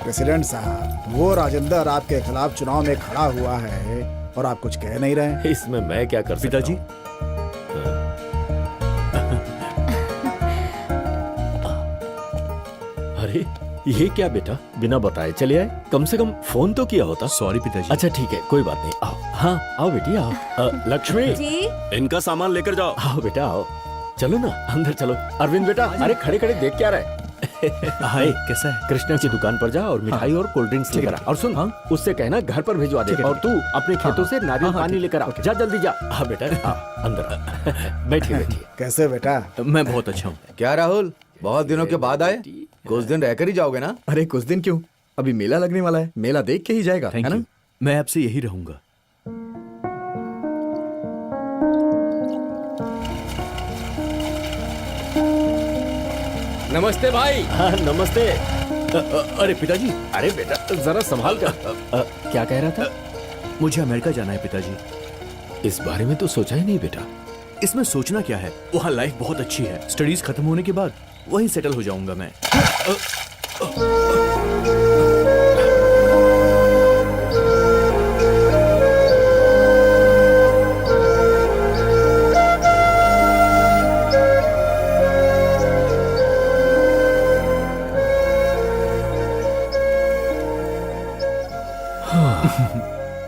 प्रेसिडेंट साहब, वो राजेंद्र आपके खिलाफ चुनाव में खड़ा हुआ है और आप कुछ कह नहीं रहे। इसमें मैं क्या कर सकता पिताजी? अरे ये क्या बेटा, बिना बताए चले आए? कम से कम फोन तो किया होता। सॉरी पिताजी। अच्छा ठीक है, कोई बात नहीं। आओ। हाँ आओ बेटी आओ। लक्ष्मी जी? इनका सामान लेकर जाओ। आओ बेटा आओ, चलो ना अंदर चलो। अरविंद बेटा, अरे खड़े खड़े देख क्या रहा है? हाय, कैसा है? कृष्णा की दुकान पर जा और मिठाई और कोल्ड ड्रिंक्स लेकर आ। और सुन, उससे कहना घर पर भिजवा दे। और तू अपने खेतों से नारियल पानी लेकर आ। जा जल्दी जा। हाँ बेटा, अंदर बैठिए बैठिए। कैसे बेटा? मैं बहुत अच्छा हूँ। क्या राहुल, बहुत दिनों के बाद आए? कुछ दिन रहकर ही जाओगे ना? अरे कुछ दिन क्यों, अभी मेला लगने वाला है, मेला देख के ही जाएगा, है ना? मैं आपसे यही रहूंगा। नमस्ते भाई। हाँ नमस्ते। अरे पिताजी। अरे बेटा जरा संभाल कर। क्या कह रहा था? मुझे अमेरिका जाना है पिताजी। इस बारे में तो सोचा ही नहीं बेटा। इसमें सोचना क्या है, वहाँ लाइफ बहुत अच्छी है। स्टडीज खत्म होने के बाद वहीं सेटल हो जाऊंगा मैं।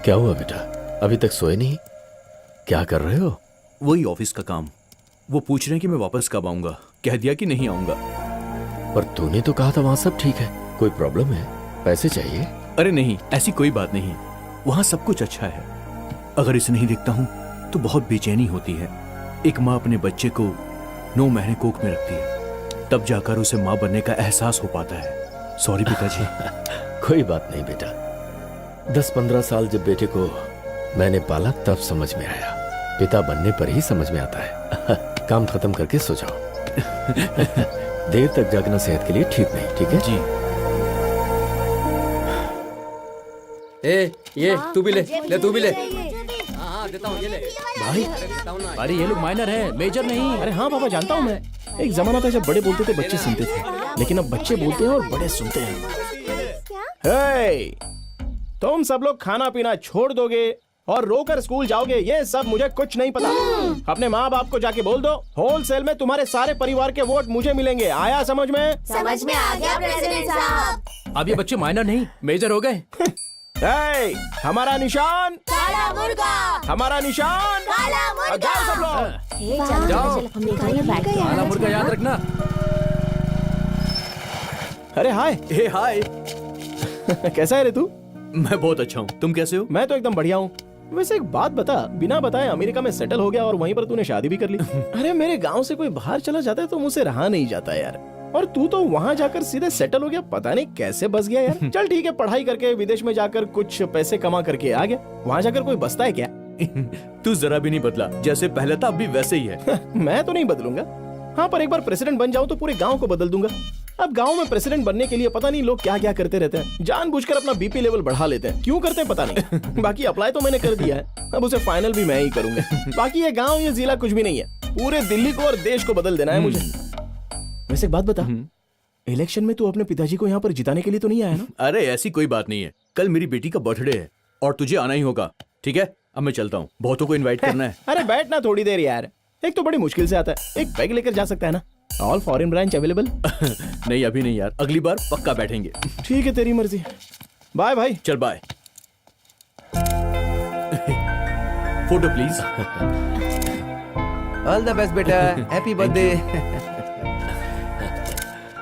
क्या हुआ बेटा, अभी तक सोए नहीं? क्या कर रहे हो? वही ऑफिस का काम। वो पूछ रहे हैं कि मैं वापस कब आऊंगा। कह दिया कि नहीं आऊंगा। पर तूने तो कहा था वहां सब ठीक है, कोई प्रॉब्लम है? पैसे चाहिए? अरे नहीं, ऐसी कोई बात नहीं। वहां सब कुछ अच्छा है। अगर इसे नहीं देखता हूं तो बहुत बेचैनी होती है। एक माँ अपने बच्चे को 9 महीने कोख में रखती है, तब जाकर उसे माँ बनने का एहसास हो पाता है। सॉरी पिताजी। कोई बात नहीं बेटा, 10-15 साल जब बेटे को मैंने पाला तब समझ में आया। पिता बनने पर ही समझ में आता है। काम खत्म करके सो जाओ। देर तक जागना सेहत के लिए ठीक नहीं, ठीक है जी। ये तू भी ले तू भी ले। हाँ देता हूँ, ये ले भाई। अरे ये लोग माइनर हैं, मेजर नहीं। अरे हाँ पापा, जानता हूँ मैं। एक जमाना था जब बड़े बोलते थे बच्चे सुनते थे, लेकिन अब बच्चे बोलते हैं और बड़े सुनते हैं। हे, तुम सब लोग खाना पीना छोड़ दोगे और रोकर स्कूल जाओगे, ये सब मुझे कुछ नहीं पता। अपने माँ बाप को जाके बोल दो, होलसेल में तुम्हारे सारे परिवार के वोट मुझे मिलेंगे। आया समझ में? समझ में आ गया प्रेसिडेंट साहब। अब ये बच्चे माइनर नहीं मेजर हो गए। हमारा निशान काला मुर्गा, हमारा निशान काला मुर्गा। जाओ सब लोग। जाओ, काला मुर्गा याद रखना। अरे हाय। हे हाय। कैसा है रे तू? मैं बहुत अच्छा हूँ, तुम कैसे हो? मैं तो एकदम बढ़िया हूँ। वैसे एक बात बता, बिना बताए अमेरिका में सेटल हो गया और वहीं पर तूने शादी भी कर ली। अरे मेरे गांव से कोई बाहर चला जाता है तो मुझसे रहा नहीं जाता यार। और तू तो वहाँ जाकर सीधे सेटल हो गया, पता नहीं कैसे बस गया यार। चल ठीक है, पढ़ाई करके विदेश में जाकर कुछ पैसे कमा करके आ गया। वहाँ जाकर कोई बसता है क्या? तू जरा भी नहीं बदला, जैसे पहले था अब भी वैसे ही है। मैं तो नहीं बदलूंगा। हाँ, पर एक बार प्रेसिडेंट बन जाऊं तो पूरे गांव को बदल दूंगा। अब गांव में प्रेसिडेंट बनने के लिए पता नहीं लोग क्या क्या करते रहते हैं, जानबूझकर अपना बीपी लेवल बढ़ा लेते हैं। क्यों करते हैं पता नहीं। बाकी अप्लाई तो मैंने कर दिया है, अब उसे फाइनल भी मैं ही करूंगा। बाकी ये गांव ये जिला कुछ भी नहीं है, पूरे दिल्ली को और देश को बदल देना है मुझे। वैसे एक बात बता, इलेक्शन में तू अपने पिताजी को यहाँ पर जिताने के लिए तो नहीं आया ना? अरे ऐसी कोई बात नहीं है, कल मेरी बेटी का बर्थडे है और तुझे आना ही होगा। ठीक है, अब मैं चलता हूँ, बहुतों को इनवाइट करना है। अरे बैठना थोड़ी देर यार, एक तो बड़ी मुश्किल से आता है, एक पैग लेकर जा सकता है ना? All foreign branch available? नहीं अभी नहीं यार, अगली बार पक्का बैठेंगे। ठीक है, तेरी मर्जी। बाय भाई। चल bye. Photo please. All the best बेटा, हैप्पी बर्थडे।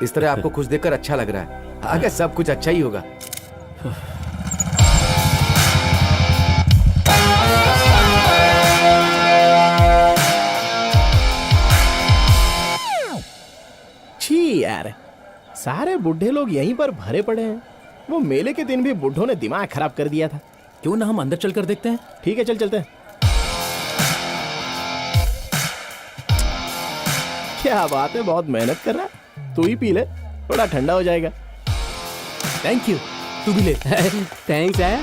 इस तरह आपको खुश देखकर अच्छा लग रहा है, आगे सब कुछ अच्छा ही होगा। छी यार, सारे बुढ़े लोग यहीं पर भरे पड़े हैं। वो मेले के दिन भी बुढ़ों ने दिमाग खराब कर दिया था। क्यों ना हम अंदर चलकर देखते हैं? ठीक है, चल चलते हैं। क्या बात है, बहुत मेहनत कर रहा है। तू ही पी ले, थोड़ा ठंडा हो जाएगा। Thank you. तू भी ले। थैंक्स है।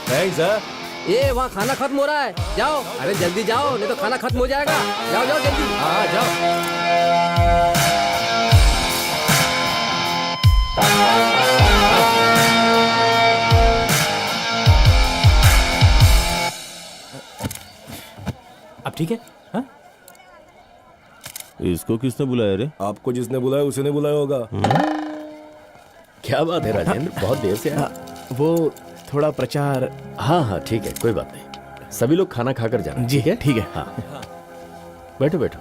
थैंक्स है। ये वहाँ खाना खत्म हो रहा है, जाओ। अरे जल्दी जाओ, नहीं तो खाना खत्म हो जाएगा। जाओ जाओ जल्दी। हाँ जाओ। अब ठीक है? हाँ? इसको किसने बुलाया रे? आपको जिसने बुलाया उसी ने बुलाया होगा। क्या बात है राजेंद्र, बहुत देर से आया। वो थोड़ा प्रचार। हाँ हाँ ठीक है, कोई बात नहीं। सभी लोग खाना खाकर जाना। जी है, ठीक है। हाँ बैठो बैठो।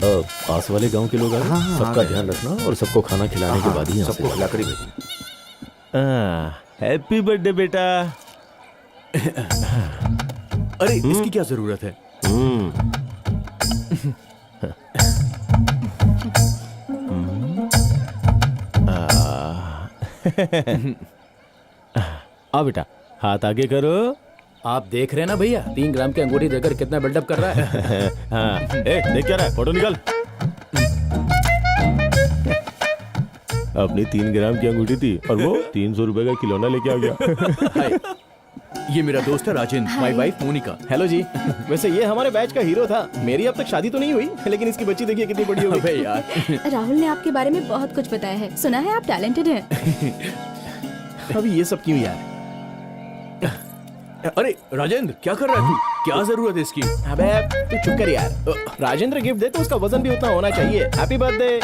पास वाले गांव के लोग आ गए, सबका ध्यान रखना और सबको खाना खिलाने के बाद ही यहाँ से सबको खिलाकर ही भेजना। हैप्पी बर्थडे बेटा। अरे इसकी क्या जरूरत है? आ बेटा, हाथ आगे करो। आप देख रहे हैं ना भैया, 3 ग्राम की अंगूठी देकर कितना बिल्डअप कर रहा है। हाँ, देख क्या रहा है, फोटो निकाल। अपनी 3 ग्राम की अंगूठी थी और वो 300 रुपए का खिलौना लेके आ गया। ये मेरा दोस्त है Rajendra, my wife Monika. Hello जी। वैसे ये हमारे बैच का हीरो था। मेरी अब तक शादी तो नहीं हुई, लेकिन इसकी बच्ची देखिए कितनी बड़ी हो गई। अबे यार, राहुल ने आपके बारे में बहुत कुछ बताया है। सुना है आप टैलेंटेड हैं। अभी ये सब क्यों यार? अरे राजेंद्र, क्या कर रहा है तू? क्या जरूरत है इसकी? अबे तू चुप कर यार। राजेंद्र गिफ्ट दे तो उसका वजन भी उतना होना चाहिए। Happy birthday.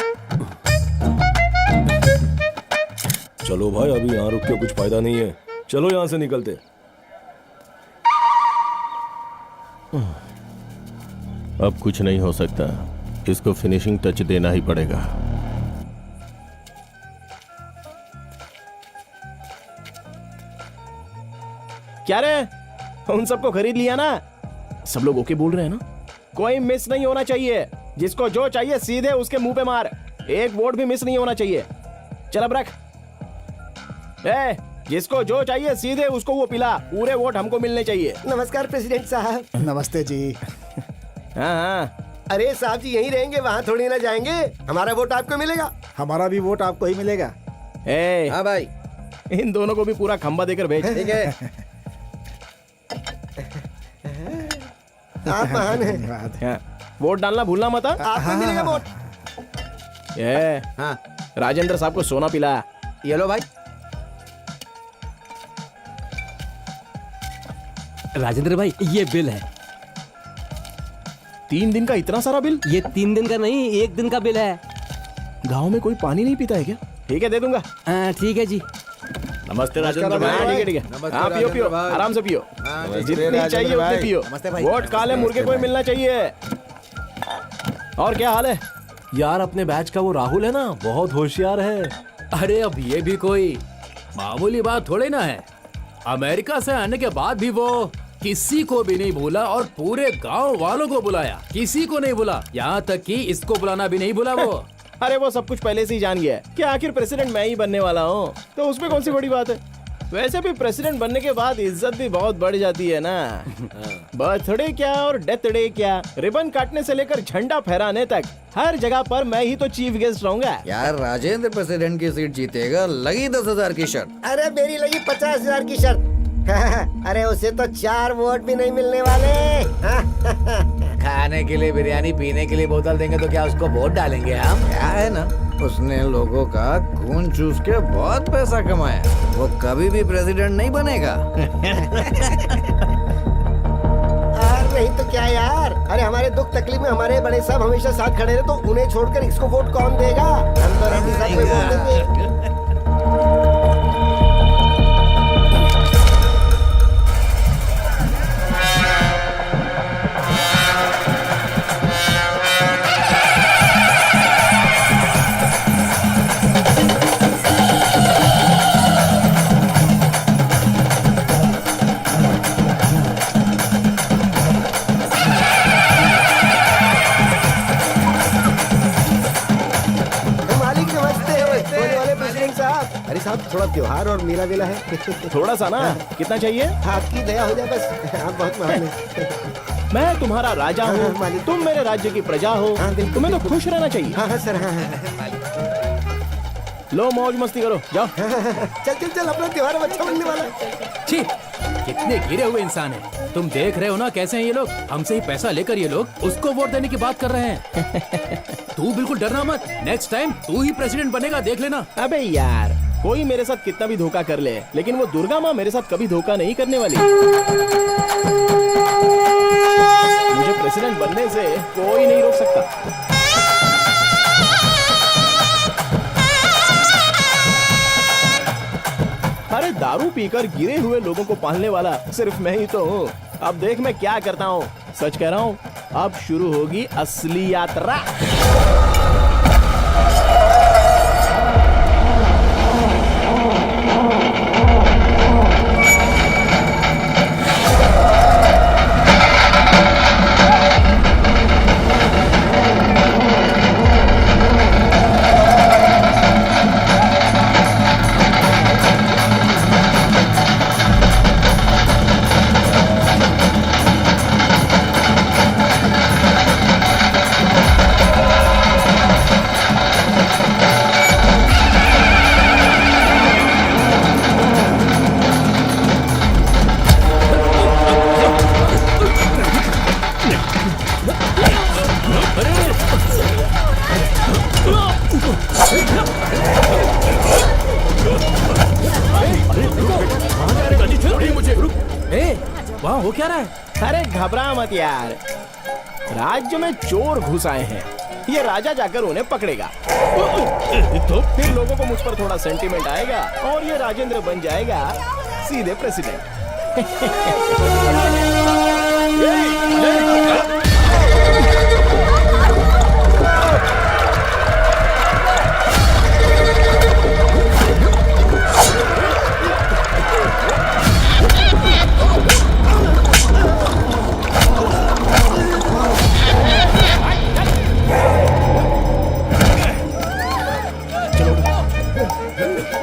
चलो भाई, अभी यहाँ रुक के कुछ फायदा नहीं है, चलो यहाँ से निकलते। अब कुछ नहीं हो सकता, इसको फिनिशिंग टच देना ही पड़ेगा। क्या रे, उन सबको खरीद लिया ना? सब लोग ओके बोल रहे हैं ना? कोई मिस नहीं होना चाहिए। जिसको जो चाहिए सीधे उसके मुंह पे मार। एक वोट भी मिस नहीं होना चाहिए। चल अब रख। जिसको जो चाहिए सीधे उसको वो पिला। पूरे वोट हमको मिलने चाहिए। नमस्कार प्रेसिडेंट साहब। नमस्ते जी। हाँ। अरे साहब जी यहीं रहेंगे, वहाँ थोड़ी ना जाएंगे। हमारा वोट आपको मिलेगा। हमारा भी वोट आपको ही मिलेगा। हाँ भाई, इन दोनों को भी पूरा खंबा देकर भेज। ठीक है। आप महान हैं। वोट डालना भूलना मत। आपको मिलेगा वोट। हाँ, राजेंद्र साहब को सोना पिला। ये लो भाई। राजेंद्र भाई, ये बिल है। 3 दिन का इतना सारा बिल? ये 3 दिन का नहीं, 1 दिन का बिल है। गांव में कोई पानी नहीं पीता है क्या? ठीक है, दे दूंगा। ठीक है जी। नमस्ते राजेंद्र भाई। ठीक है। हाँ पियो पियो, आराम से पियो। जितनी चाहिए उतनी पियो। वोट काले मुर्गे को ही मिलना चाहिए। और क्या हाल है? यार अपने बैच का वो राहुल है ना, बहुत होशियार है। अरे अब ये भी कोई मामूली बात थोड़ी ना है। अमेरिका से आने के बाद भी वो किसी को भी नहीं भूला और पूरे गांव वालों को बुलाया। किसी को नहीं भूला, यहाँ तक कि इसको बुलाना भी नहीं भूला वो। अरे वो सब कुछ पहले से ही जान गया है कि आखिर प्रेसिडेंट मैं ही बनने वाला हूँ, तो उसमें कौन सी बड़ी बात है। वैसे भी प्रेसिडेंट बनने के बाद इज्जत भी बहुत बढ़ जाती है ना। बर्थडे क्या और डेथ डे क्या, रिबन काटने से लेकर झंडा फहराने तक हर जगह पर मैं ही तो चीफ गेस्ट रहूंगा। यार राजेंद्र प्रेसिडेंट की सीट जीतेगा, लगी 10,000 की शर्त। अरे मेरी लगी 50,000 की शर्त। अरे उसे तो 4 वोट भी नहीं मिलने वाले। खाने के लिए बिरयानी, पीने के लिए बोतल देंगे तो क्या उसको वोट डालेंगे हम? क्या है ना, उसने लोगों का खून चूस के बहुत पैसा कमाया। वो कभी भी प्रेसिडेंट नहीं बनेगा। नहीं तो क्या यार। अरे हमारे दुख तकलीफ में हमारे बड़े साहब हमेशा साथ खड़े रहे, तो उन्हें छोड़कर इसको वोट कौन देगा? हम तो रेड्डी साहब को वोट देंगे। साहब थोड़ा त्योहार और मेला वेला है। थोड़ा सा ना। कितना चाहिए? आपकी दया हो जाए बस। आप बहुत महान हैं। मैं तुम्हारा राजा हूँ, तुम मेरे राज्य की प्रजा हो। तुम्हें तो खुश रहना चाहिए। हाँ सर। लो मौज मस्ती करो, जाओ। चल अपना त्योहार अच्छा बनने वाला। छी, कितने गिरे हुए इंसान हैं। तुम देख रहे हो ना कैसे हैं ये लोग। हमसे ही पैसा लेकर ये लोग उसको वोट देने की बात कर रहे हैं। तू बिल्कुल डरना मत, नेक्स्ट टाइम तू ही प्रेसिडेंट बनेगा, देख लेना। अबे यार, कोई मेरे साथ कितना भी धोखा कर ले, लेकिन वो दुर्गा माँ मेरे साथ कभी धोखा नहीं करने वाली। मुझे प्रेसिडेंट बनने से कोई नहीं रोक सकता। अरे दारू पीकर गिरे हुए लोगों को पालने वाला सिर्फ मैं ही तो हूँ। अब देख मैं क्या करता हूँ। सच कह रहा हूँ, अब शुरू होगी असली यात्रा। वहाँ हो क्या रहा है? अरे घबरा मत यार, राज्य में चोर घुस आए हैं, ये राजा जाकर उन्हें पकड़ेगा। तो फिर लोगों को मुझ पर थोड़ा सेंटीमेंट आएगा और ये राजेंद्र बन जाएगा सीधे प्रेसिडेंट।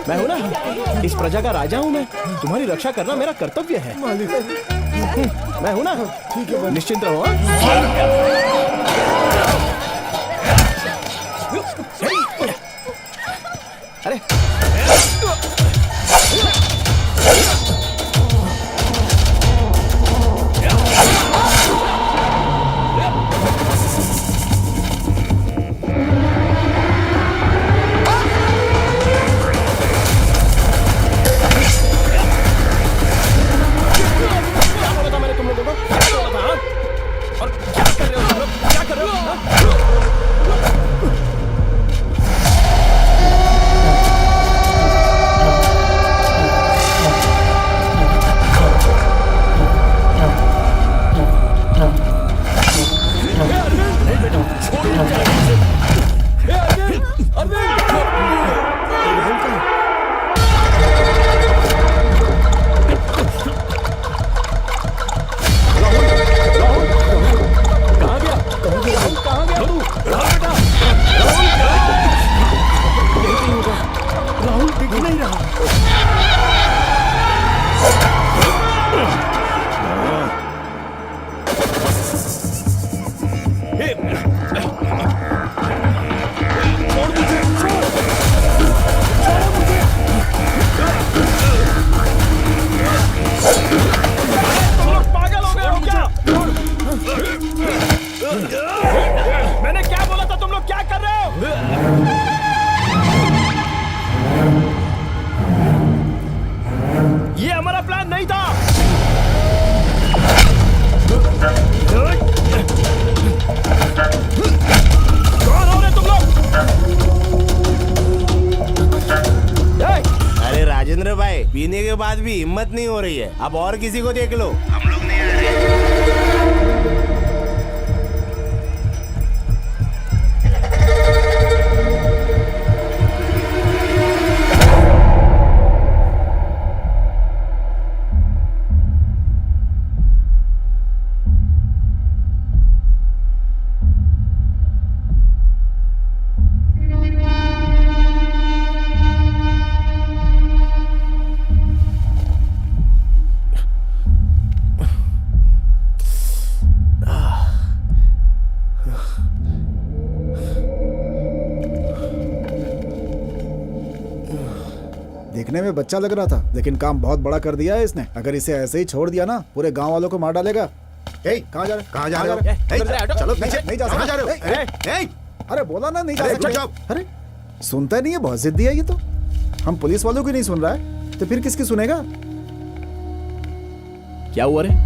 मैं हूं ना, इस प्रजा का राजा हूं मैं, तुम्हारी रक्षा करना मेरा कर्तव्य है। मैं हूं ना, ठीक है, निश्चिंत रहो। अरे मैंने क्या बोला था, तुम लोग क्या कर रहे हो? ये हमारा प्लान नहीं था। कौन हो रहे तुम लोग? अरे राजेंद्र भाई, पीने के बाद भी हिम्मत नहीं हो रही है, अब और किसी को देख लो। हम लोग नहीं आ रहे। देखने में बच्चा लग रहा था, लेकिन काम बहुत बड़ा कर दिया है इसने। अगर इसे ऐसे ही छोड़ दिया ना, पूरे गांव वालों को मार डालेगा। कहाँ जा रहे? कहाँ जा रहे हो? चलो पीछे, नहीं जा कहाँ जा रहे सकते। अरे बोला ना नहीं जा सकते। अरे सुनता नहीं है, बहुत जिद्दी है ये तो। हम पुलिस वालों की नहीं सुन रहा है तो फिर किसकी सुनेगा? क्या हुआ रे?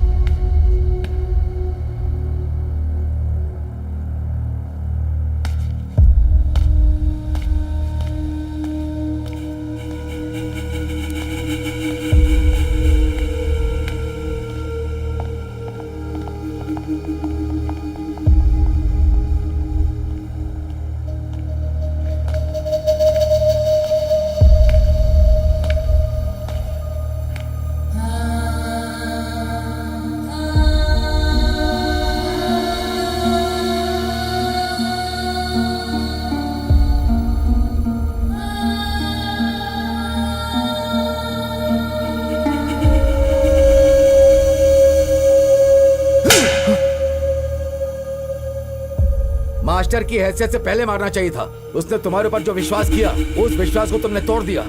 मास्टर की हैसियत से पहले मारना चाहिए था। उसने तुम्हारे ऊपर जो विश्वास किया, उस विश्वास को तुमने तोड़ दिया।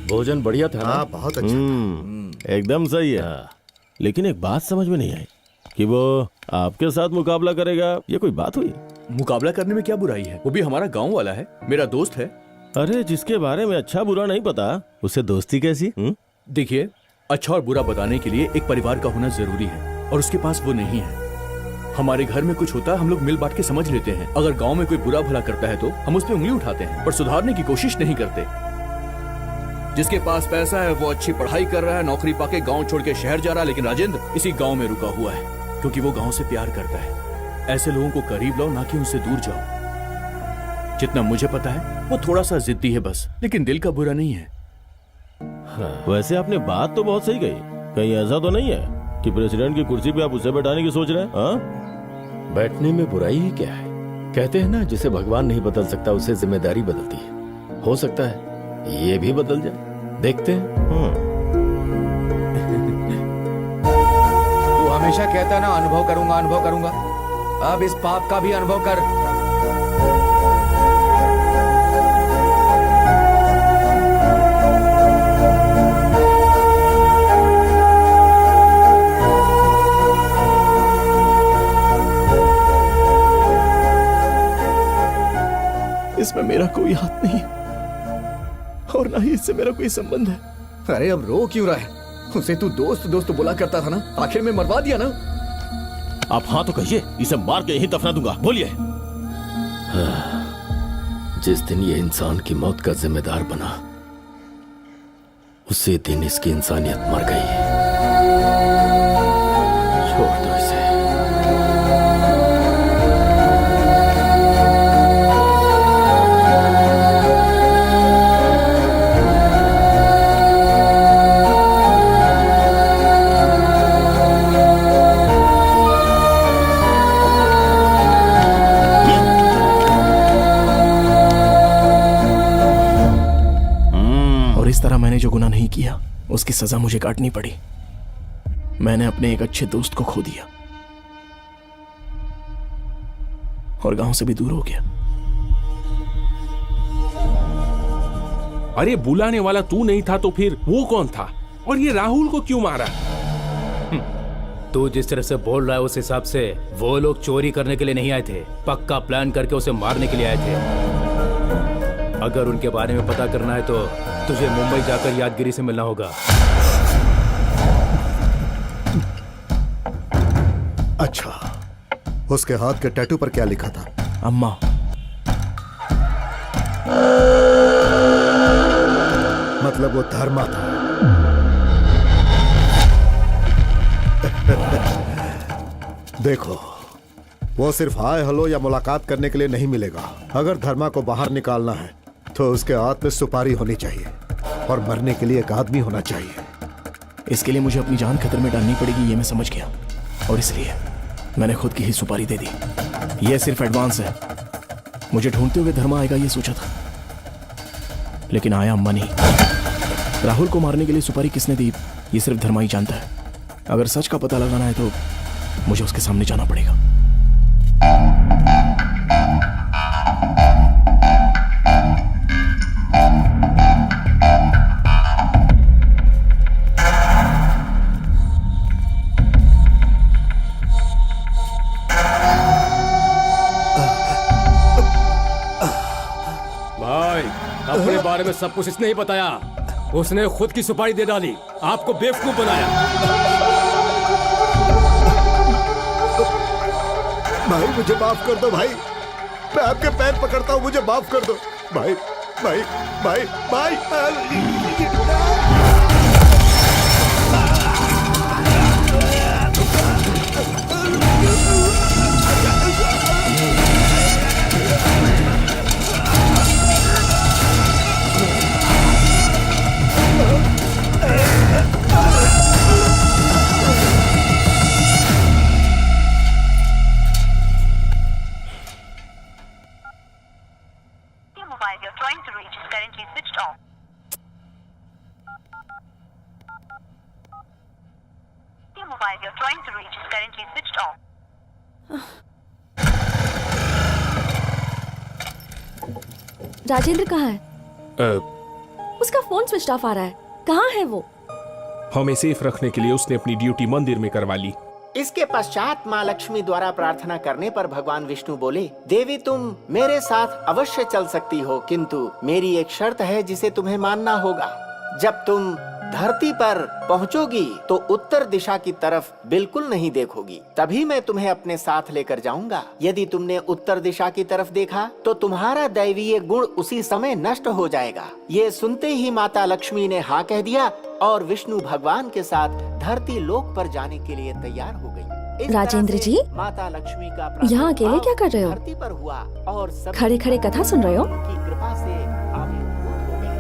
भोजन बढ़िया था ना? बहुत अच्छा था। एकदम सही है। लेकिन एक बात समझ में नहीं आई कि वो आपके साथ मुकाबला करेगा, ये कोई बात हुई? मुकाबला करने में क्या बुराई है? वो भी हमारा गांव वाला है, मेरा दोस्त है। अरे जिसके बारे में अच्छा बुरा नहीं पता, उससे दोस्ती कैसी? देखिए, अच्छा और बुरा बताने के लिए एक परिवार का होना जरूरी है और उसके पास वो नहीं है। हमारे घर में कुछ होता है हम लोग मिल बांट के समझ लेते हैं। अगर गांव में कोई बुरा भला करता है तो हम उस पर उंगली उठाते हैं, पर सुधारने की कोशिश नहीं करते। जिसके पास पैसा है वो अच्छी पढ़ाई कर रहा है, नौकरी पाके गांव छोड़ के शहर जा रहा है, लेकिन राजेंद्र इसी गांव में रुका हुआ है क्योंकि वो गांव से प्यार करता है। ऐसे लोगों को करीब लाओ, ना कि उनसे दूर जाओ। जितना मुझे पता है वो थोड़ा सा जिद्दी है बस, लेकिन दिल का बुरा नहीं है। हाँ, वैसे आपने बात तो बहुत सही कही। कहीं ऐसा तो नहीं है कि प्रेसिडेंट की कुर्सी पे आप उसे बैठाने की सोच रहे हैं? हाँ? बैठने में बुराई ही क्या है? कहते हैं ना, जिसे भगवान नहीं बदल सकता उसे जिम्मेदारी बदलती है। हो सकता है ये भी बदल जाए, देखते हैं। तू हमेशा कहता ना अनुभव करूंगा अनुभव करूंगा, अब इस पाप का भी अनुभव कर। इसमें मेरा कोई हाथ नहीं है और ना ही इससे मेरा कोई संबंध है। अरे अब रो क्यों रहा है? उसे तू दोस्त दोस्त बोला करता था ना, आखिर में मरवा दिया ना। आप हाँ तो कहिए, इसे मार के यहीं दफना दूंगा। बोलिए। जिस दिन ये इंसान की मौत का जिम्मेदार बना, उसी दिन इसकी इंसानियत मर गई। छोड़ दो इसे। तरह मैंने जो गुनाह नहीं किया उसकी सजा मुझे काटनी पड़ी। मैंने अपने एक अच्छे दोस्त को खो दिया और गांव से भी दूर हो गया। अरे बुलाने वाला तू नहीं था तो फिर वो कौन था? और ये राहुल को क्यों मारा? तू जिस तरह से बोल रहा है उस हिसाब से वो लोग चोरी करने के लिए नहीं आए थे, पक्का प्लान करके उसे मारने के लिए आए थे। अगर उनके बारे में पता करना है तो तुझे मुंबई जाकर यादगिरी से मिलना होगा। अच्छा, उसके हाथ के टैटू पर क्या लिखा था? अम्मा। मतलब वो धर्मा था। देखो, वो सिर्फ हाय हेलो या मुलाकात करने के लिए नहीं मिलेगा। अगर धर्मा को बाहर निकालना है तो उसके हाथ में सुपारी होनी चाहिए और मरने के लिए एक आदमी होना चाहिए। इसके लिए मुझे अपनी जान खतरे में डालनी पड़ेगी, ये मैं समझ गया, और इसलिए मैंने खुद की ही सुपारी दे दी। यह सिर्फ एडवांस है। मुझे ढूंढते हुए धर्मा आएगा ये सोचा था, लेकिन आया अम्मा नहीं। राहुल को मारने के लिए सुपारी किसने दी ये सिर्फ धर्मा ही जानता है। अगर सच का पता लगाना है तो मुझे उसके सामने जाना पड़ेगा। अपने बारे में सब कुछ इसने ही बताया। उसने खुद की सुपारी दे डाली, आपको बेवकूफ बनाया। भाई मुझे माफ कर दो भाई, मैं आपके पैर पकड़ता हूँ, मुझे माफ कर दो भाई। भाई भाई भाई राजेंद्र कहाँ है? उसका फोन स्विच ऑफ आ रहा है। कहाँ है वो? हमें सेफ रखने के लिए उसने अपनी ड्यूटी मंदिर में करवा ली। इसके पश्चात माँ लक्ष्मी द्वारा प्रार्थना करने पर भगवान विष्णु बोले, देवी तुम मेरे साथ अवश्य चल सकती हो, किंतु मेरी एक शर्त है जिसे तुम्हें मानना होगा। जब तुम धरती पर पहुंचोगी तो उत्तर दिशा की तरफ बिल्कुल नहीं देखोगी, तभी मैं तुम्हें अपने साथ लेकर जाऊंगा। यदि तुमने उत्तर दिशा की तरफ देखा तो तुम्हारा दैवीय गुण उसी समय नष्ट हो जाएगा। ये सुनते ही माता लक्ष्मी ने हाँ कह दिया और विष्णु भगवान के साथ धरती लोक पर जाने के लिए तैयार हो गई। राजेंद्र जी, माता लक्ष्मी का यहाँ अकेले क्या कर रहे हो? धरती पर हुआ और सभी खड़े खड़े कथा सुन रहे हो? की कृपा से आविर्भूत हो गए।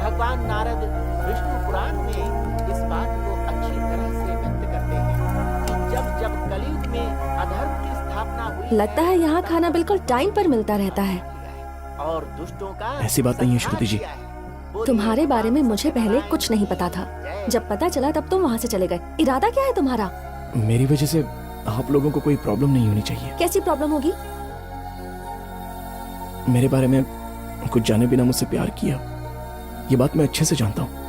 भगवान नारद विष्णु पुराण में इस बात को अच्छी तरह से व्यक्त करते हैं कि जब जब कलयुग में अधर्म की स्थापना हुई, लगता है यहाँ खाना बिल्कुल टाइम पर मिलता रहता है। और दुष्टों का ऐसी बात नहीं है श्रुति जी। तुम्हारे बारे में मुझे पहले कुछ नहीं पता था, जब पता चला तब तुम वहाँ से चले गए। इरादा क्या है तुम्हारा? मेरी वजह से आप लोगों को कोई प्रॉब्लम नहीं होनी चाहिए। कैसी प्रॉब्लम होगी? मेरे बारे में कुछ जाने बिना मुझसे प्यार किया, ये बात मैं अच्छे से जानता हूँ,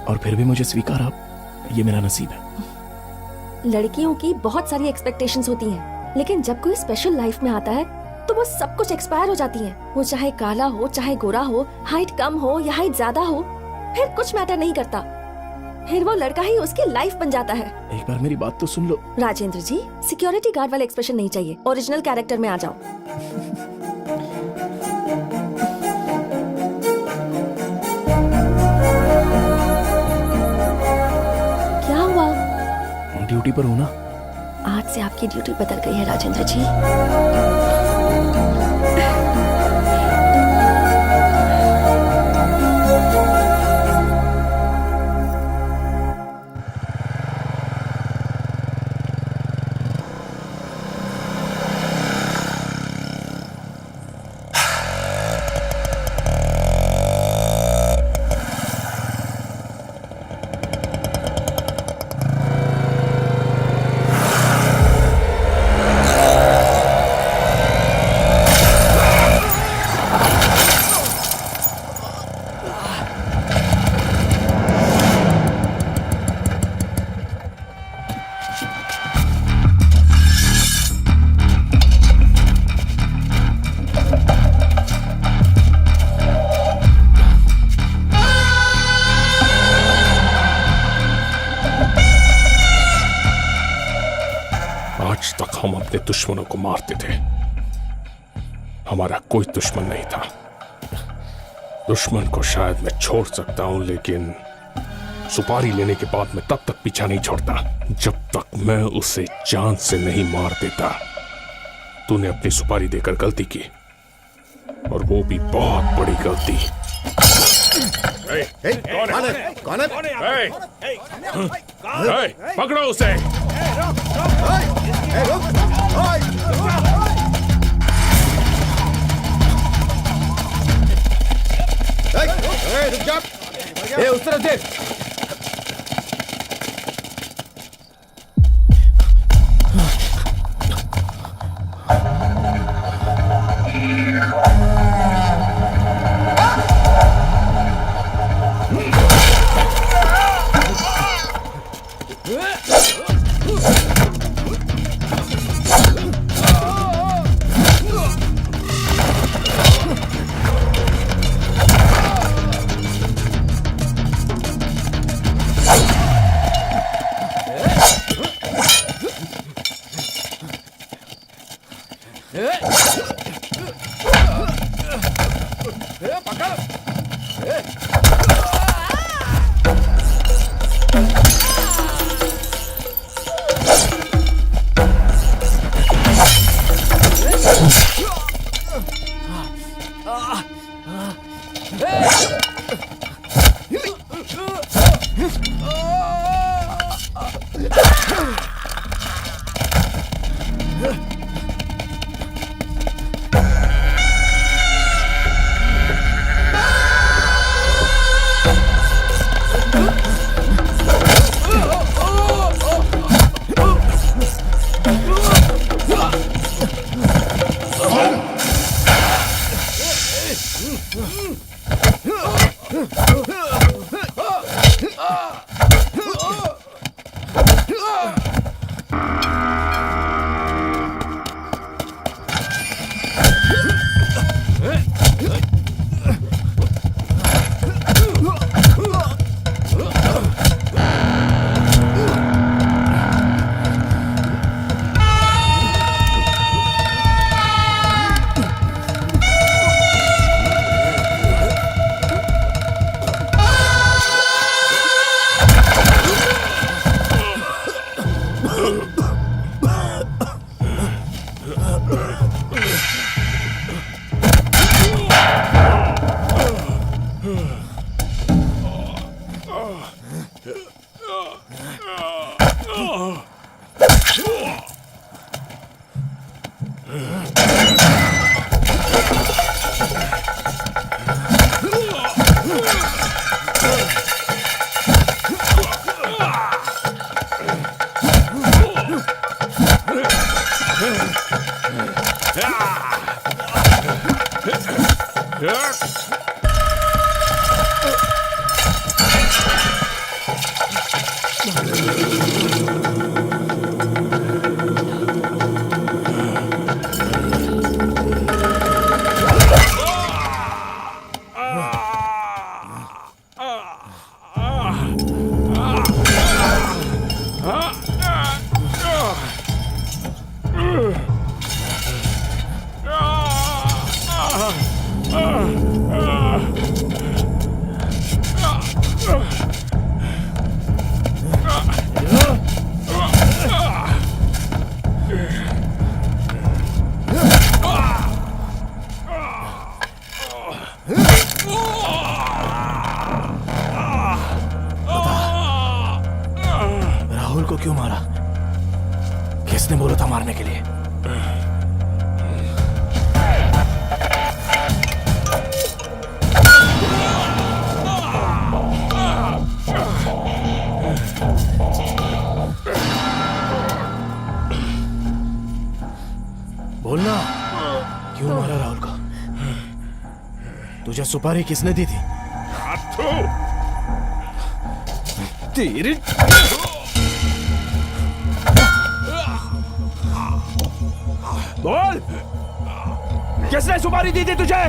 और फिर भी मुझे स्वीकारा, ये मेरा नसीब है। लड़कियों की बहुत सारी एक्सपेक्टेशंस होती हैं, लेकिन जब कोई स्पेशल लाइफ में आता है तो वो सब कुछ एक्सपायर हो जाती है। वो चाहे काला हो, चाहे गोरा हो, हाइट कम हो या हाइट ज्यादा हो, फिर कुछ मैटर नहीं करता। फिर वो लड़का ही उसकी लाइफ बन जाता है। एक बार मेरी बात तो सुन लो। राजेंद्र जी, सिक्योरिटी गार्ड वाले एक्सप्रेशन नहीं चाहिए, ओरिजिनल कैरेक्टर में आ जाओ। क्या हुआ? ड्यूटी पर हो ना? आज से आपकी ड्यूटी बदल गई है राजेंद्र जी। हम अपने दुश्मनों को मारते थे, हमारा कोई दुश्मन नहीं था। दुश्मन को शायद मैं छोड़ सकता हूं, लेकिन सुपारी लेने के बाद मैं तब तक पीछा नहीं छोड़ता जब तक मैं उसे जान से नहीं मार देता। तूने अपनी सुपारी देकर गलती की, और वो भी बहुत बड़ी गलती। कौन है? पकड़ो उसे। उस तरफ देख। राहुल को क्यों मारा? किसने बोला था मारने के लिए? बोलना, क्यों मारा राहुल को? तुझे सुपारी किसने दी थी? तेरी बोल, किसने सुपारी दी थी तुझे?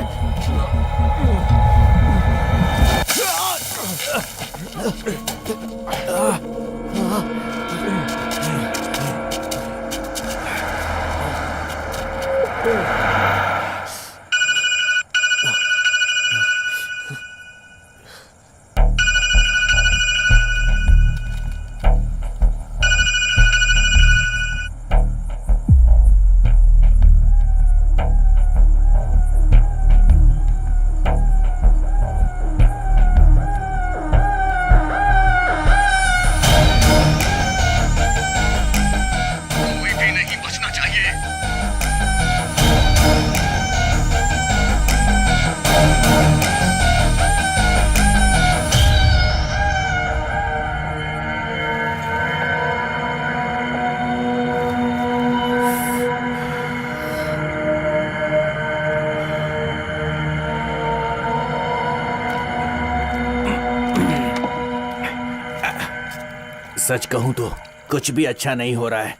सच कहूं तो कुछ भी अच्छा नहीं हो रहा है।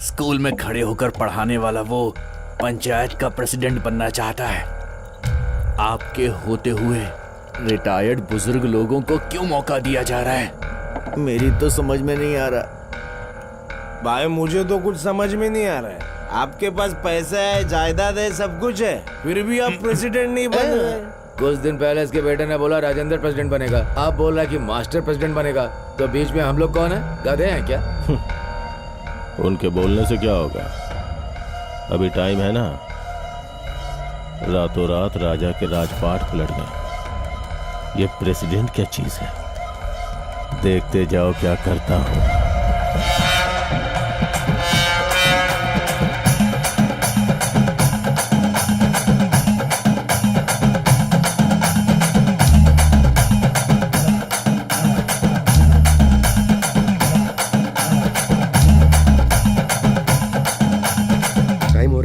स्कूल में खड़े होकर पढ़ाने वाला वो पंचायत का प्रेसिडेंट बनना चाहता है। आपके होते हुए रिटायर्ड बुजुर्ग लोगों को क्यों मौका दिया जा रहा है? मेरी तो समझ में नहीं आ रहा भाई, मुझे तो कुछ समझ में नहीं आ रहा है। आपके पास पैसा है, जायदाद है, सब कुछ है, फिर भी आप प्रेसिडेंट नहीं बन रहे। कुछ दिन पहले इसके बेटे ने बोला राजेंद्र प्रेसिडेंट बनेगा, आप बोल रहा है कि मास्टर प्रेसिडेंट बनेगा। तो बीच में हम लोग कौन है? गधे हैं क्या? उनके बोलने से क्या होगा? अभी टाइम है ना। रातों रात राजा के राजपाट पलट गए। ये प्रेसिडेंट क्या चीज है? देखते जाओ क्या करता हूं।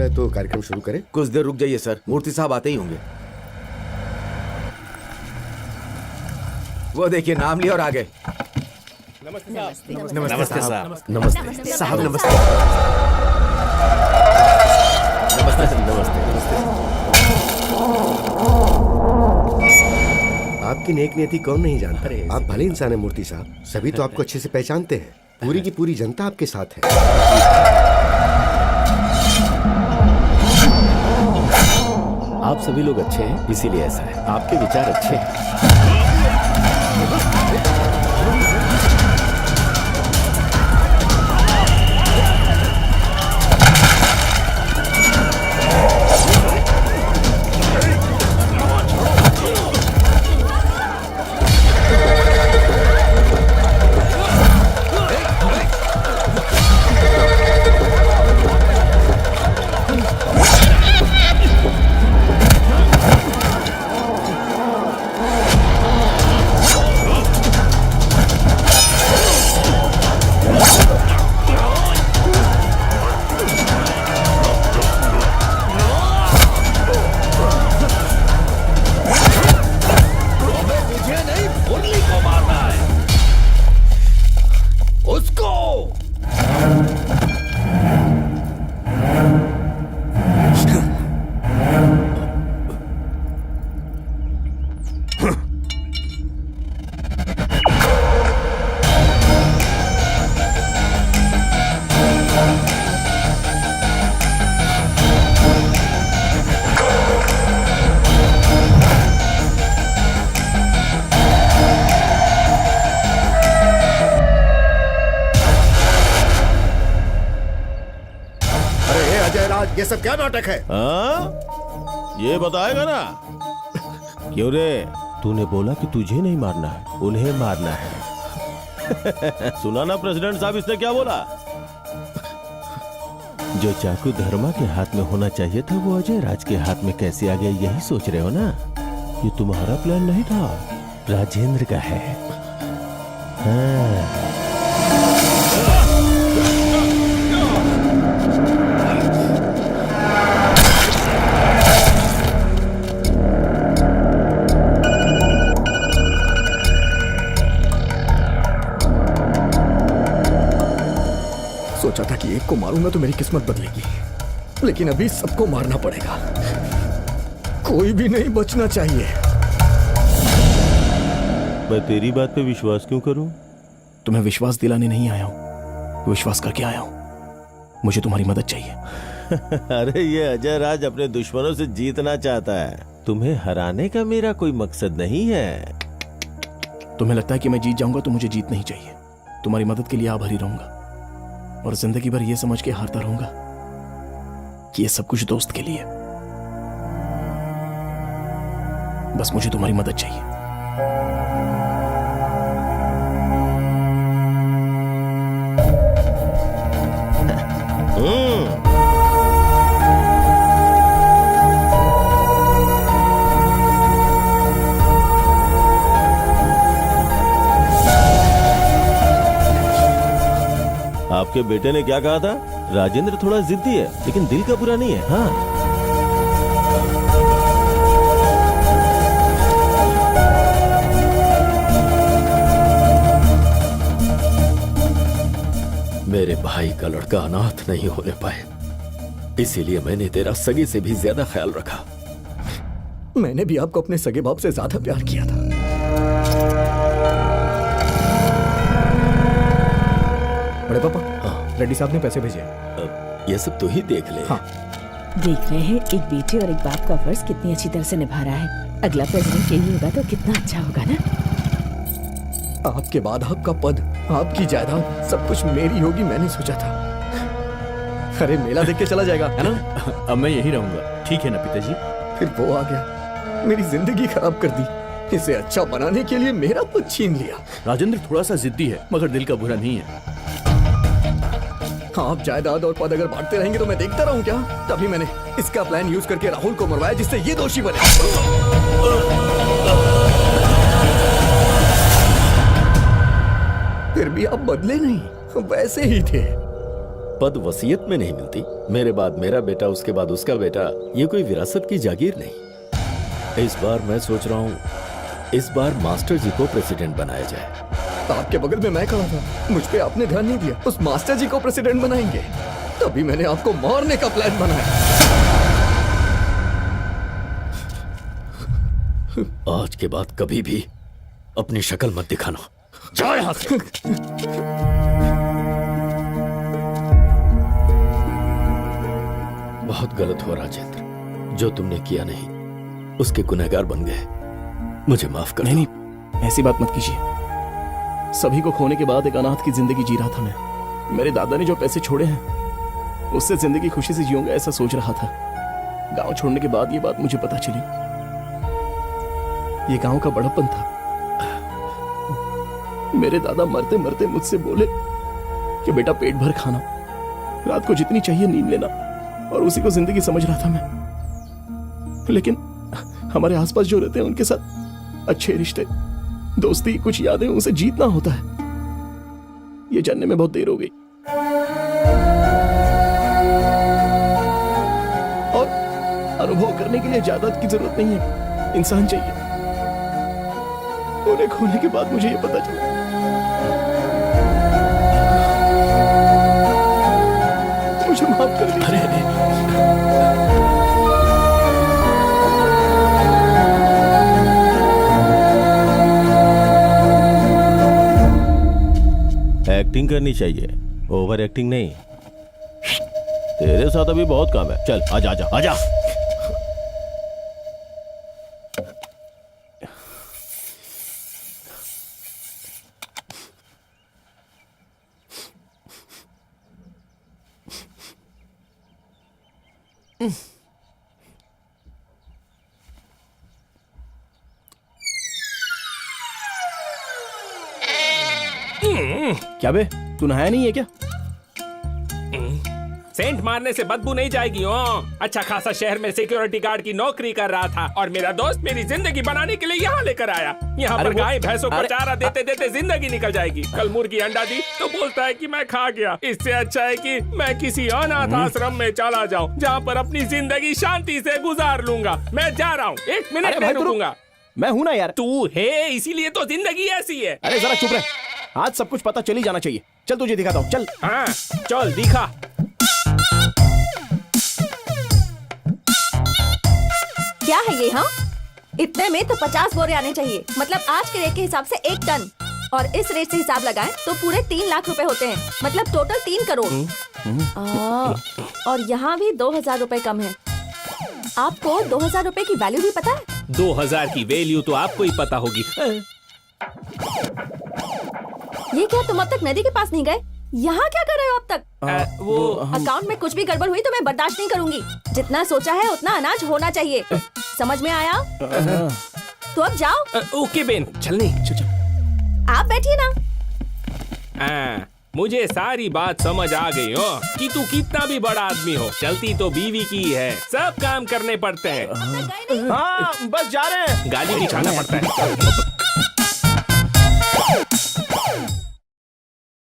तो कार्यक्रम शुरू करें? कुछ देर रुक जाइए सर, मूर्ति साहब आते ही होंगे। वो देखिए नाम लिया और आ गए। नमस्ते साहब। नमस्ते साहब नमस्ते। नमस्ते। आपकी नेक नीति कौन नहीं जानता? आप भले इंसान है मूर्ति साहब, सभी तो आपको अच्छे से पहचानते हैं। पूरी की पूरी जनता आपके साथ है। आप सभी लोग अच्छे हैं, इसीलिए ऐसा है। आपके विचार अच्छे हैं। ये सब क्या नाटक है? हाँ ये बताएगा ना? क्यों रे, तूने बोला कि तुझे नहीं मारना है, उन्हें मारना है। सुना ना प्रेसिडेंट साहब, इसने क्या बोला? जो चाकू धर्मा के हाथ में होना चाहिए था वो अजय राज के हाथ में कैसे आ गया, यही सोच रहे हो ना? ये तुम्हारा प्लान नहीं था, राजेंद्र का है। हाँ। सोचा था कि एक को मारूंगा तो मेरी किस्मत बदलेगी, लेकिन अभी सबको मारना पड़ेगा। कोई भी नहीं बचना चाहिए। मैं तेरी बात पे विश्वास क्यों करूं? तुम्हें विश्वास दिलाने नहीं आया हूं, विश्वास करके आया हूं। मुझे तुम्हारी मदद चाहिए। अरे ये अजय राज अपने दुश्मनों से जीतना चाहता है, तुम्हें हराने का मेरा कोई मकसद नहीं है। तुम्हें लगता है कि मैं जीत जाऊंगा तो मुझे जीत नहीं चाहिए। तुम्हारी मदद के लिए आभारी रहूंगा और जिंदगी भर ये समझ के हारता रहूंगा कि ये सब कुछ दोस्त के लिए। बस मुझे तुम्हारी मदद चाहिए। आपके बेटे ने क्या कहा था? राजेंद्र थोड़ा जिद्दी है लेकिन दिल का बुरा नहीं है। हाँ मेरे भाई का लड़का अनाथ नहीं होने पाए, इसीलिए मैंने तेरा सगे से भी ज्यादा ख्याल रखा। मैंने भी आपको अपने सगे बाप से ज्यादा प्यार किया था। बड़े पापा, हाँ रेड्डी साहब ने पैसे भेजे। ये सब तू ही देख ले। हाँ। देख रहे हैं एक बेटे और एक बाप का फर्ज कितनी अच्छी तरह से निभा रहा है। अगला प्रेसिडेंट यही होगा तो कितना अच्छा होगा ना। आपके बाद आपका पद, आपकी जायदाद, सब कुछ मेरी होगी, मैंने सोचा था। अरे मेला देख के चला जाएगा, है ना? अब मैं यही रहूंगा। ठीक है ना पिताजी? फिर वो आ गया, मेरी जिंदगी खराब कर दी। इसे अच्छा बनाने के लिए मेरा पद छीन लिया। राजेंद्र थोड़ा सा जिद्दी है मगर दिल का बुरा नहीं है। आप जायदाद और पद अगर बांटते रहेंगे तो मैं देखता रहूं क्या? तभी मैंने इसका प्लान यूज करके राहुल को मरवाया जिससे ये दोषी बने। फिर भी आप बदले नहीं, वैसे ही थे। पद वसीयत में नहीं मिलती। मेरे बाद मेरा बेटा, उसके बाद उसका बेटा, ये कोई विरासत की जागीर नहीं। इस बार मैं सोच रहा हूँ इस बार मास्टर जी को प्रेसिडेंट बनाया जाए। आपके बगल में मैं खड़ा था, मुझ पे आपने ध्यान नहीं दिया। उस मास्टर जी को प्रेसिडेंट बनाएंगे, तभी मैंने आपको मारने का प्लान बनाया। आज के बाद कभी भी अपनी शक्ल मत दिखाना। जाओ यहां से। बहुत गलत हुआ राजेंद्र, जो तुमने किया नहीं उसके गुनहगार बन गए। मुझे माफ कर। नहीं, ऐसी बात मत कीजिए। सभी को खोने के बाद एक अनाथ की जिंदगी जी रहा था मैं। मेरे दादा ने जो पैसे छोड़े हैं उससे जिंदगी खुशी से जीऊंगा ऐसा सोच रहा था। गांव छोड़ने के बाद ये बात मुझे पता चली। ये गांव का बड़प्पन था। मेरे दादा मरते मरते मुझसे बोले कि बेटा पेट भर खाना, रात को जितनी चाहिए नींद लेना, और उसी को जिंदगी समझ रहा था मैं। लेकिन हमारे आसपास जो रहते हैं उनके साथ अच्छे रिश्ते, दोस्ती, कुछ यादें, उसे जीतना होता है। ये जानने में बहुत देर हो गई। और अनुभव करने के लिए जायदाद की जरूरत नहीं है, इंसान चाहिए। उन्हें खोने के बाद मुझे ये पता चला। मुझे माफ कर दीजिए। एक्टिंग करनी चाहिए, ओवर एक्टिंग नहीं। तेरे साथ अभी बहुत काम है। चल आजा आजा आजा। क्या बे, तू नहाया नहीं है क्या? सेंट मारने से बदबू नहीं जाएगी। अच्छा खासा शहर में सिक्योरिटी गार्ड की नौकरी कर रहा था और मेरा दोस्त मेरी जिंदगी बनाने के लिए यहाँ लेकर आया। यहाँ पर गाय भैंसों को चारा देते देते जिंदगी निकल जाएगी। कल मुर्गी अंडा दी तो बोलता है कि मैं खा गया। इससे अच्छा है कि मैं किसी अनाथ आश्रम में चला जाऊँ जहाँ पर अपनी जिंदगी शांति से गुजार लूंगा। मैं जा रहा हूँ, 1 मिनट नहीं रुकूंगा। मैं हूं ना यार। तू है इसीलिए तो जिंदगी ऐसी है। अरे जरा चुप रह, आज सब कुछ पता चल ही जाना चाहिए। चल तुझे दिखाता हूँ, चल। हाँ चल दिखा। क्या है ये? हाँ, इतने में तो 50 बोरे आने चाहिए। मतलब आज के रेट के हिसाब से 1 टन, और इस रेट से हिसाब लगाएं तो पूरे 3 लाख रुपए होते हैं। मतलब टोटल 3 करोड़। और यहाँ भी 2000 रुपए कम है। आपको 2000 रुपए की वैल्यू भी पता है? 2000 की वैल्यू तो आपको ही पता होगी। ये क्या, तुम अब तक नदी के पास नहीं गए? यहाँ क्या कर रहे हो अब तक? वो अकाउंट में कुछ भी गड़बड़ हुई तो मैं बर्दाश्त नहीं करूंगी। जितना सोचा है उतना अनाज होना चाहिए। समझ में आया? तो अब जाओ। ओके बेन, चलने चल। आप बैठिए ना। मुझे सारी बात समझ आ गई हो कि तू कितना भी बड़ा आदमी हो, चलती तो बीवी की है। सब काम करने पड़ते हैं। हाँ, बस जा रहे हैं। गाली भी खाना पड़ता है।